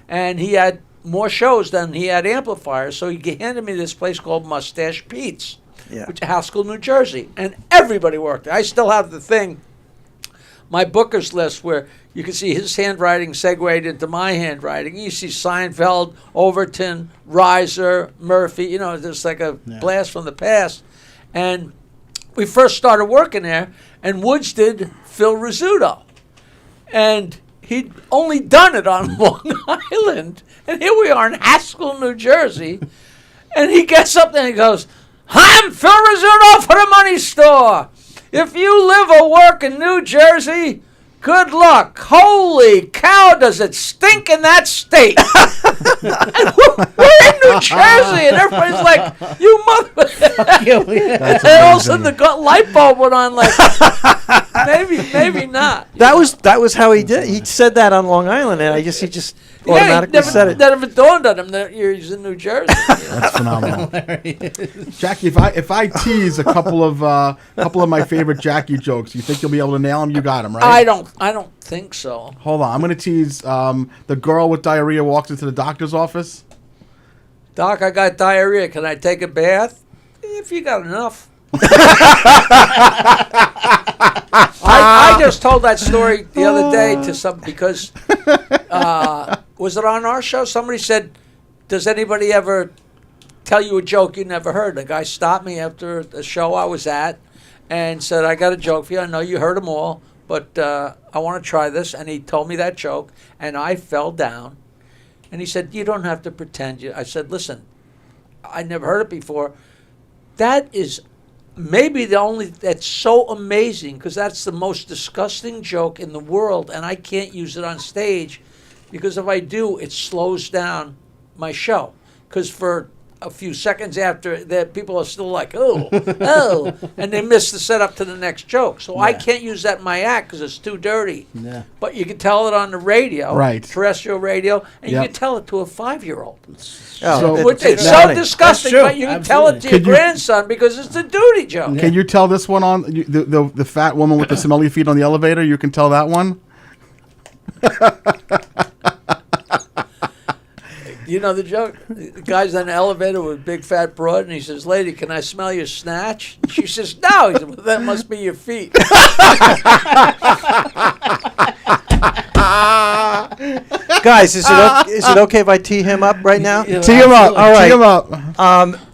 Speaker 7: And he had more shows than he had amplifiers, so he handed me this place called Mustache Pete's, which is Haskell, New Jersey, and everybody worked there. I still have the thing, my booker's list, where you can see his handwriting segued into my handwriting. You see Seinfeld, Overton, Reiser, Murphy, there's like a blast from the past. And we first started working there, and Woods did Phil Rizzuto. And he'd only done it on Long Island. And here we are in Haskell, New Jersey. And he gets up there and he goes, "I'm Phil Rizzuto for the Money Store. If you live or work in New Jersey, good luck. Holy cow, does it stink in that state." And we're in New Jersey, and everybody's like, "You mother." And all of a sudden the light bulb went on, like, maybe not.
Speaker 8: That was how he did. He said that on Long Island, and he just automatically said it.
Speaker 7: Never dawned on him that he's in New Jersey.
Speaker 6: That's phenomenal. Jackie, if I tease a couple of my favorite Jackie jokes, you think you'll be able to nail them? You got them, right?
Speaker 7: I don't think so.
Speaker 6: Hold on, I'm going to tease. The girl with diarrhea walks into the doctor's office.
Speaker 7: "Doc, I got diarrhea. Can I take a bath?" "If you got enough." I just told that story the other day to because was it on our show? Somebody said, "Does anybody ever tell you a joke you never heard?" The guy stopped me after a show I was at and said, "I got a joke for you. I know you heard them all, but I want to try this." And he told me that joke, and I fell down. And he said, "You don't have to pretend." I said, "Listen, I never heard it before. That is maybe that's so amazing, because that's the most disgusting joke in the world, and I can't use it on stage, because if I do, it slows down my show. Because for a few seconds after that, people are still like, oh, and they miss the setup to the next joke. So I can't use that in my act because it's too dirty. Yeah. But you can tell it on the radio,
Speaker 6: right,
Speaker 7: terrestrial radio, and you can tell it to a 5-year-old.
Speaker 8: It's
Speaker 7: so disgusting, but you can tell it to your grandson because it's a duty joke.
Speaker 6: Can you tell this one on the fat woman with the smelly feet on the elevator? You can tell that one?
Speaker 7: You know the joke? The guy's on the elevator with a big fat broad, and he says, "Lady, can I smell your snatch?" And she says, "No." He said, "Well, that must be your feet."
Speaker 8: Guys, is it okay if I tee him up right now?
Speaker 6: Tee him up. All right. Tee him up.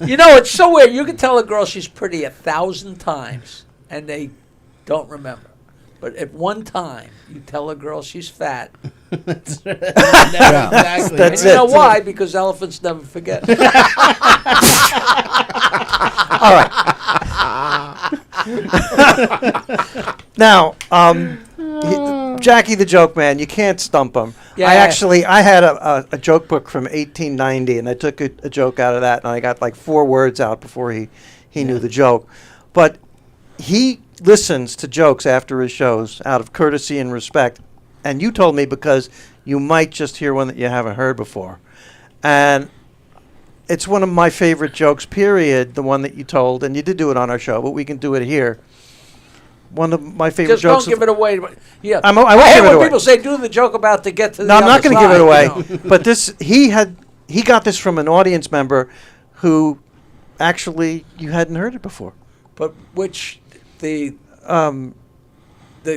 Speaker 7: It's so weird. You can tell a girl she's pretty 1,000 times, and they don't remember. But at one time, you tell a girl she's fat.
Speaker 5: That's right.
Speaker 7: Exactly.
Speaker 8: That's
Speaker 7: and you know
Speaker 8: it.
Speaker 7: why? Because elephants never forget.
Speaker 8: All right. Now, Jackie the Joke Man, you can't stump him. Yeah. I had a joke book from 1890, and I took a joke out of that, and I got like 4 words out before he knew the joke. But he listens to jokes after his shows out of courtesy and respect. And you told me because you might just hear one that you haven't heard before. And it's one of my favorite jokes, period, the one that you told. And you did do it on our show, but we can do it here. One of my favorite
Speaker 7: just
Speaker 8: jokes.
Speaker 7: Just don't give it away. Yeah.
Speaker 8: I won't give it away.
Speaker 7: People say, do the joke about to get to the
Speaker 8: No, I'm not
Speaker 7: going to
Speaker 8: give it away. But this, he got this from an audience member who actually you hadn't heard it before.
Speaker 7: But which... The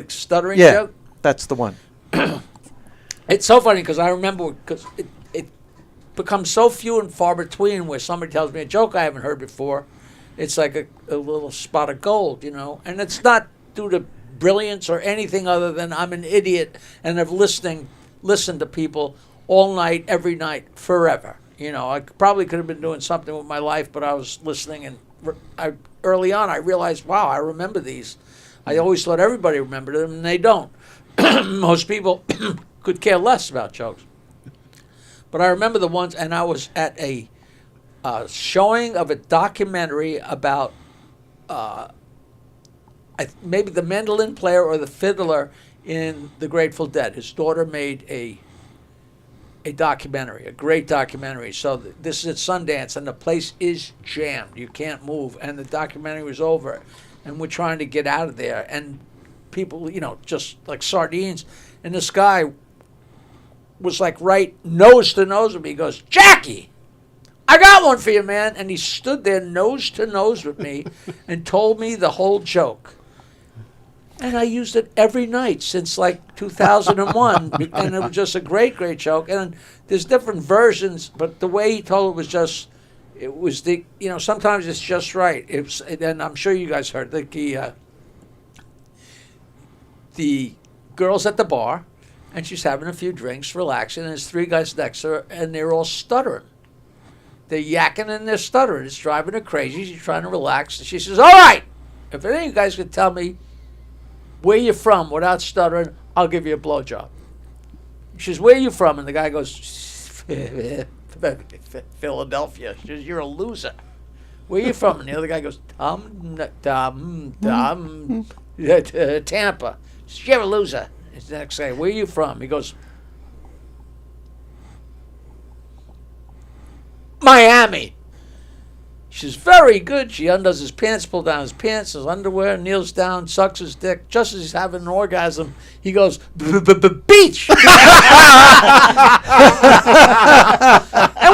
Speaker 7: stuttering joke?
Speaker 8: Yeah, that's the one.
Speaker 7: It's so funny because I remember, because it becomes so few and far between where somebody tells me a joke I haven't heard before. it's like a little spot of gold, you know. And it's not due to brilliance or anything other than I'm an idiot and I've listened to people all night, every night, forever. You know, I probably could have been doing something with my life, but I was listening, and early on I realized, wow, I remember these. I always thought everybody remembered them, and they don't. Most people could care less about jokes. But I remember the ones, and I was at a showing of a documentary about maybe the mandolin player or the fiddler in The Grateful Dead. His daughter made a documentary, a great documentary. So this is at Sundance, and the place is jammed. You can't move. And the documentary was over, and we're trying to get out of there. And people, you know, just like sardines. And this guy was like right nose to nose with me. He goes, "Jackie, I got one for you, man." And he stood there nose to nose with me and told me the whole joke. And I used it every night since like 2001, and it was just a great, great joke. And there's different versions, but the way he told it was sometimes it's just right. It was, and I'm sure you guys heard the girl's at the bar, and she's having a few drinks, relaxing, and there's three guys next to her, and they're all stuttering. They're yakking and they're stuttering. It's driving her crazy. She's trying to relax, and she says, "All right, if any of you guys could tell me where you from without stuttering, I'll give you a blowjob." She says, "Where you from?" And the guy goes, "Philadelphia." She says, "You're a loser. Where you from?" And the other guy goes, "Tampa." She says, "You're a loser." And the next guy, "Where you from?" He goes, "Miami." She's very good. She undoes his pants, pulls down his pants, his underwear, kneels down, sucks his dick. Just as he's having an orgasm, he goes, "Beach." And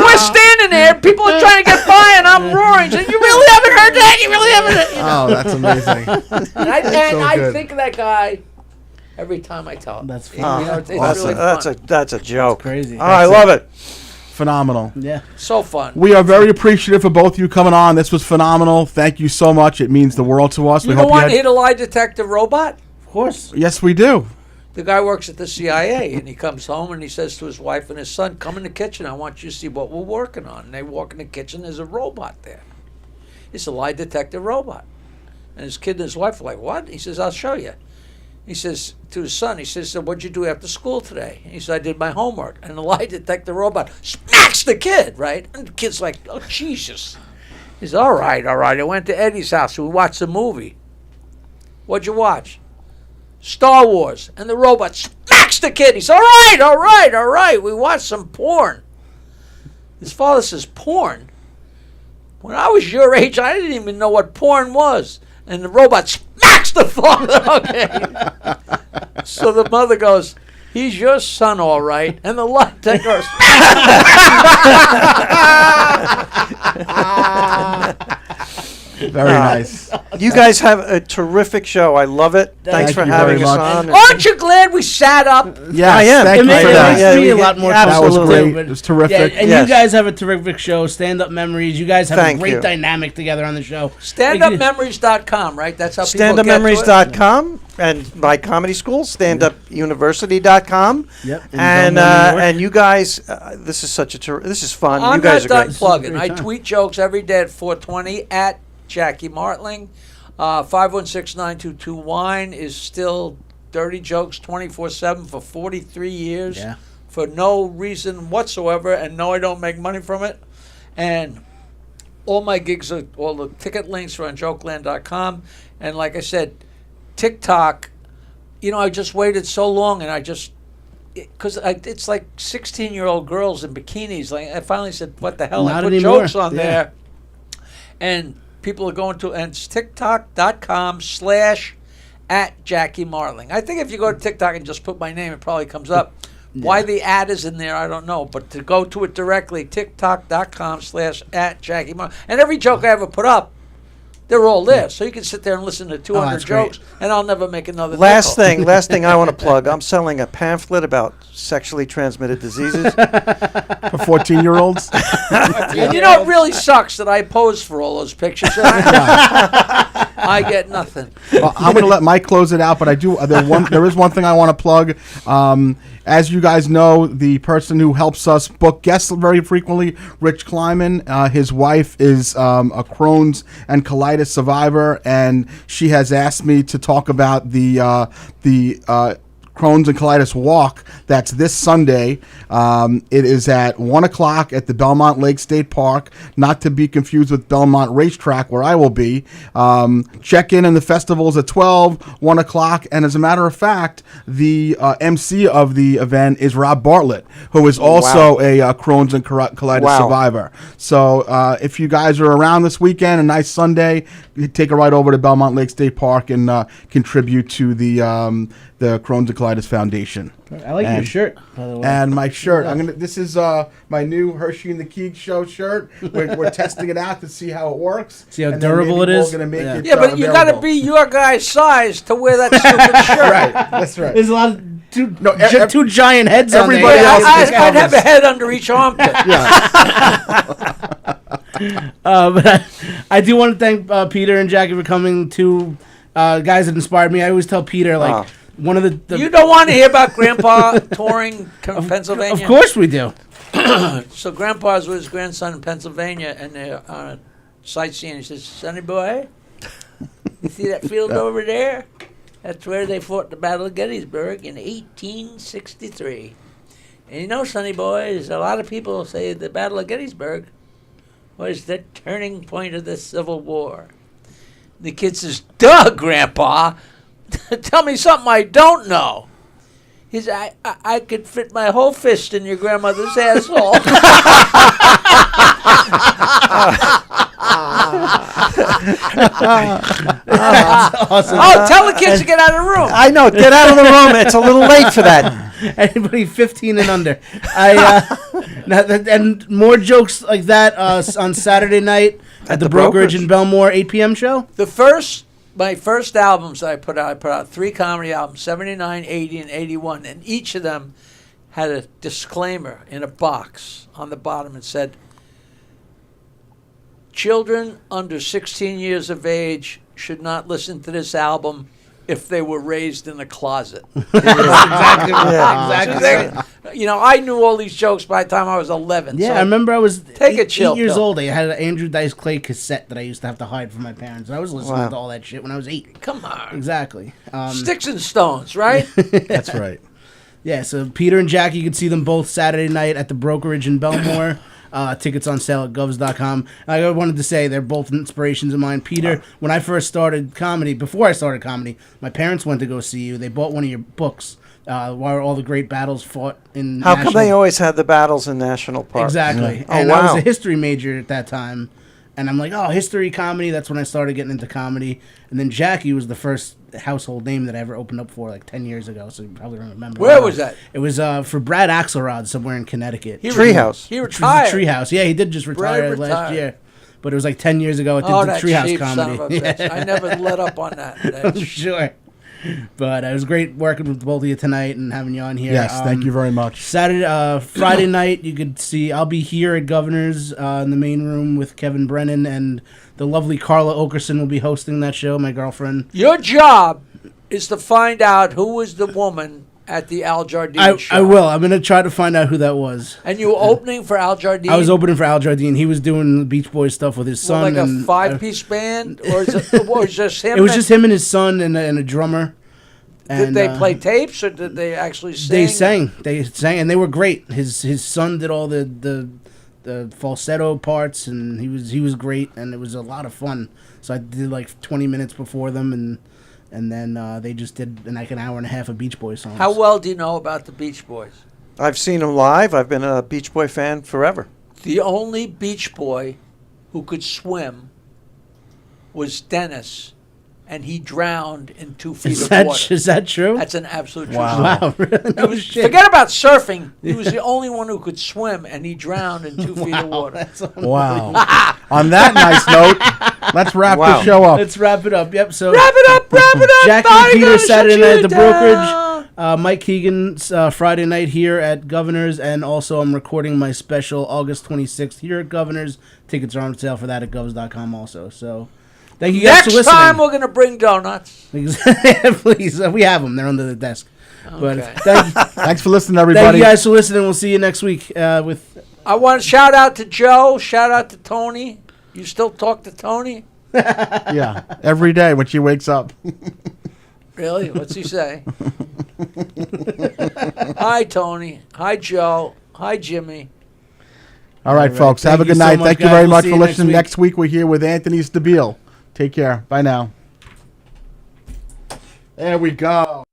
Speaker 7: we're standing there. People are trying to get by, and I'm roaring. Saying, "You really haven't heard that? You really haven't?" You know?
Speaker 6: Oh, that's amazing.
Speaker 7: And I think of that guy every time I tell him.
Speaker 5: That's
Speaker 7: You
Speaker 5: fun.
Speaker 7: know, it's really fun.
Speaker 8: That's a joke.
Speaker 5: Crazy.
Speaker 8: Oh, I love it.
Speaker 6: Phenomenal.
Speaker 5: Yeah.
Speaker 7: So fun.
Speaker 6: We are very appreciative for both of you coming on. This was phenomenal. Thank you so much. It means the world to us.
Speaker 7: You don't want to hit a lie detector robot?
Speaker 5: Of course.
Speaker 6: Yes, we do.
Speaker 7: The guy works at the CIA, and he comes home and he says to his wife and his son, "Come in the kitchen. I want you to see what we're working on." And they walk in the kitchen. There's a robot there. It's a lie detector robot. And his kid and his wife are like, "What?" He says, "I'll show you." He says to his son, he says, "So what'd you do after school today?" And he said, "I did my homework." And the lie detector robot smacks the kid, right? And the kid's like, "Oh, Jesus." He says, all right. I went to Eddie's house. We watched a movie. "What'd you watch?" "Star Wars." And the robot smacks the kid. He says, all right. We watched some porn. His father says, "Porn? When I was your age, I didn't even know what porn was." And the robot smacks the father. Okay. So the mother goes, "He's your son, all right." And the lie detector
Speaker 6: Very nice.
Speaker 8: You guys have a terrific show. I love it. Thanks for
Speaker 6: you
Speaker 8: having
Speaker 6: very
Speaker 8: us
Speaker 6: much.
Speaker 8: on.
Speaker 7: Aren't you glad we sat up?
Speaker 6: Yes,
Speaker 8: I am.
Speaker 6: Thank
Speaker 5: It
Speaker 6: you
Speaker 5: makes
Speaker 6: for that.
Speaker 5: me a
Speaker 8: we
Speaker 5: lot
Speaker 8: get-
Speaker 5: more
Speaker 6: That was
Speaker 5: comfortable,
Speaker 6: great.
Speaker 5: too, but-
Speaker 6: It was terrific.
Speaker 5: Yeah, and
Speaker 8: Yes.
Speaker 5: you guys have a terrific show, Stand Up Memories. You guys have
Speaker 8: Thank
Speaker 5: a great
Speaker 8: you.
Speaker 5: dynamic together on the show.
Speaker 7: StandUpMemories.com, right? That's how people get to it.
Speaker 8: StandUpMemories.com and my comedy school, StandUpUniversity.com.
Speaker 5: Yep. in
Speaker 8: And
Speaker 5: Belmont, New York.
Speaker 8: and you guys, this is such a this is fun.
Speaker 7: I'm
Speaker 8: you guys
Speaker 7: not
Speaker 8: are
Speaker 7: done
Speaker 8: great.
Speaker 7: plugging.
Speaker 5: Great
Speaker 7: I
Speaker 5: time.
Speaker 7: tweet jokes every day at 4:20 at Jackie Martling. 516-922-WINE is still dirty jokes 24/7 for 43 years.
Speaker 5: Yeah.
Speaker 7: For no reason whatsoever, and no, I don't make money from it. And all my gigs, all the ticket links are on jokeland.com. And like I said, TikTok, I just waited so long, and because it's like 16-year-old girls in bikinis. Like I finally said, what the hell?
Speaker 5: Not
Speaker 7: I put
Speaker 5: anymore.
Speaker 7: jokes on
Speaker 5: Yeah.
Speaker 7: there. And people are going to, and it's TikTok.com/@Jackie Martling. I think if you go to TikTok and just put my name, it probably comes up. Why the ad is in there, I don't know. But to go to it directly, TikTok.com/@Jackie Martling. And every joke I ever put up They're all there, so you can sit there and listen to 200
Speaker 5: that's great.
Speaker 7: jokes, and I'll never make another
Speaker 8: Last
Speaker 7: nickel.
Speaker 8: thing I want to plug. I'm selling a pamphlet about sexually transmitted diseases.
Speaker 6: For 14-year-olds.
Speaker 7: And you know, it really sucks that I pose for all those pictures. I get nothing.
Speaker 6: Well, I'm going to let Mike close it out, but I do. There is one thing I want to plug. As you guys know, the person who helps us book guests very frequently, Rich Kleiman, his wife is a Crohn's and colitis survivor, and she has asked me to talk about the Crohn's and Colitis Walk. That's this Sunday. It is at 1 o'clock at the Belmont Lake State Park, not to be confused with Belmont Racetrack, where I will be. Check-in and the festival's at 12, 1 o'clock. And as a matter of fact, the MC of the event is Rob Bartlett, who is also a Crohn's and colitis survivor. So if you guys are around this weekend, a nice Sunday, you take a ride over to Belmont Lake State Park and contribute to the Crohn's and Colitis Foundation.
Speaker 5: I like your shirt, by the way.
Speaker 6: And my shirt. This is my new Hershey and the Keegs Show shirt. We're testing it out to see how it works.
Speaker 5: See how durable it is?
Speaker 7: Yeah, but you got to be your guy's size to wear that stupid shirt.
Speaker 6: Right, that's right.
Speaker 5: There's a lot of two giant heads on there.
Speaker 6: Everybody else
Speaker 7: I'd have a head under each armpit.
Speaker 5: But I do want to thank Peter and Jackie for coming. Two guys that inspired me. I always tell Peter, like, one of the
Speaker 7: You don't want to hear about Grandpa touring Pennsylvania?
Speaker 5: Of course we do.
Speaker 7: So Grandpa's with his grandson in Pennsylvania, and they're sightseeing. He says, "Sonny boy, you see that field over there? That's where they fought the Battle of Gettysburg in 1863. And you know, Sonny boy, there's a lot of people say the Battle of Gettysburg was the turning point of the Civil War." The kid says, "Duh, Grandpa. Tell me something I don't know." He said, I could fit my whole fist in your grandmother's asshole.
Speaker 5: Awesome.
Speaker 7: Oh, tell the kids to get out of the room.
Speaker 8: I know. Get out of the room. It's a little late for that.
Speaker 5: Anybody 15 and under. And more jokes like that on Saturday night at the Brokerage in Belmore 8 p.m. show.
Speaker 7: My first albums that I put out 3 comedy albums, 79, 80, and 81, and each of them had a disclaimer in a box on the bottom and said, "Children under 16 years of age should not listen to this album if they were raised in a closet."
Speaker 5: Exactly.
Speaker 7: You know, I knew all these jokes by the time I was 11.
Speaker 5: Yeah,
Speaker 7: so
Speaker 5: I remember I was
Speaker 7: take a
Speaker 5: 8
Speaker 7: chill
Speaker 5: years
Speaker 7: pill.
Speaker 5: old. I had an Andrew Dice Clay cassette that I used to have to hide from my parents. I was listening to all that shit when I was 8.
Speaker 7: Come on.
Speaker 5: Exactly.
Speaker 7: Sticks and Stones, right?
Speaker 6: That's right.
Speaker 5: Yeah, so Peter and Jackie, you can see them both Saturday night at the Brokerage in Belmore. Tickets on sale at govs.com. I wanted to say they're both inspirations of mine. Peter, when I first started comedy, before I started comedy, my parents went to go see you. They bought one of your books, where all the great battles fought in
Speaker 8: How come they always had the battles in National Park?
Speaker 5: Exactly.
Speaker 8: Yeah.
Speaker 5: And
Speaker 8: Oh,
Speaker 5: I was
Speaker 8: wow.
Speaker 5: a history major at that time. And I'm like, oh, history, comedy. That's when I started getting into comedy. And then Jackie was the first household name that I ever opened up for, like 10 years ago. So you probably don't remember.
Speaker 7: Where was that?
Speaker 5: It was for Brad Axelrod somewhere in Connecticut.
Speaker 8: Treehouse.
Speaker 7: He retired.
Speaker 5: Treehouse. Yeah, he did just retire
Speaker 7: Brad
Speaker 5: last
Speaker 7: retired.
Speaker 5: year. But it was like 10 years ago. I did
Speaker 7: Oh,
Speaker 5: the
Speaker 7: that
Speaker 5: Treehouse
Speaker 7: cheap
Speaker 5: comedy.
Speaker 7: son of a bitch. I never let up on that. That's
Speaker 5: Sure. But it was great working with both of you tonight and having you on here.
Speaker 6: Yes, thank you very much.
Speaker 5: Friday night, you could see, I'll be here at Governor's in the main room with Kevin Brennan, and the lovely Carla Okerson will be hosting that show, my girlfriend.
Speaker 7: Your job is to find out who was the woman at the Al Jardine show.
Speaker 5: I will. I'm going to try to find out who that was.
Speaker 7: And you were opening for Al Jardine?
Speaker 5: I was opening for Al Jardine. He was doing the Beach Boys stuff with his son.
Speaker 7: Like a
Speaker 5: and
Speaker 7: 5-piece band? Or is it, was just him?
Speaker 5: It was just him and his son and a drummer.
Speaker 7: Did
Speaker 5: And,
Speaker 7: they play tapes or did they actually sing?
Speaker 5: They sang, and they were great. His son did all the falsetto parts, and he was great, and it was a lot of fun. So I did like 20 minutes before them, and then they just did like an hour and a half of Beach Boys songs.
Speaker 7: How well do you know about the Beach Boys?
Speaker 8: I've seen them live. I've been a Beach Boy fan forever.
Speaker 7: The only Beach Boy who could swim was Dennis, and he drowned in 2 feet
Speaker 5: Is
Speaker 7: of
Speaker 5: that,
Speaker 7: water.
Speaker 5: is that true?
Speaker 7: That's an absolute truth.
Speaker 5: Wow, really? No shit.
Speaker 7: Forget about surfing. He was the only one who could swim, and he drowned in 2 feet of water.
Speaker 6: Wow. On that nice note, let's wrap
Speaker 8: Wow.
Speaker 6: the show up.
Speaker 5: Let's wrap it up. Yep. So
Speaker 7: Wrap it up.
Speaker 5: Jackie and Peter
Speaker 7: Tiger,
Speaker 5: Saturday
Speaker 7: shut
Speaker 5: night
Speaker 7: you
Speaker 5: at the
Speaker 7: down.
Speaker 5: brokerage. Mike Keegan's Friday night here at Governor's, and also I'm recording my special August 26th here at Governor's. Tickets are on sale for that at govs.com also. So thank you guys for
Speaker 7: Next
Speaker 5: listening.
Speaker 7: time we're going to bring donuts.
Speaker 5: Please, we have them. They're under the desk. But
Speaker 7: Okay.
Speaker 6: Thanks for listening, everybody.
Speaker 5: thank you guys for listening. We'll see you next week with.
Speaker 7: I want to shout out to Joe. Shout out to Tony. You still talk to Tony?
Speaker 6: Yeah, every day when she wakes up.
Speaker 7: Really? What's he say? Hi, Tony. Hi, Joe. Hi, Jimmy.
Speaker 6: All right, folks.
Speaker 5: Thank
Speaker 6: Have a
Speaker 5: you
Speaker 6: good
Speaker 5: so
Speaker 6: night.
Speaker 5: much,
Speaker 6: Thank you
Speaker 5: guys.
Speaker 6: very
Speaker 5: We'll
Speaker 6: much
Speaker 5: see
Speaker 6: for
Speaker 5: you next
Speaker 6: listening.
Speaker 5: week.
Speaker 6: Next week we're here with Anthony Stabile. Take care. Bye now. There we go.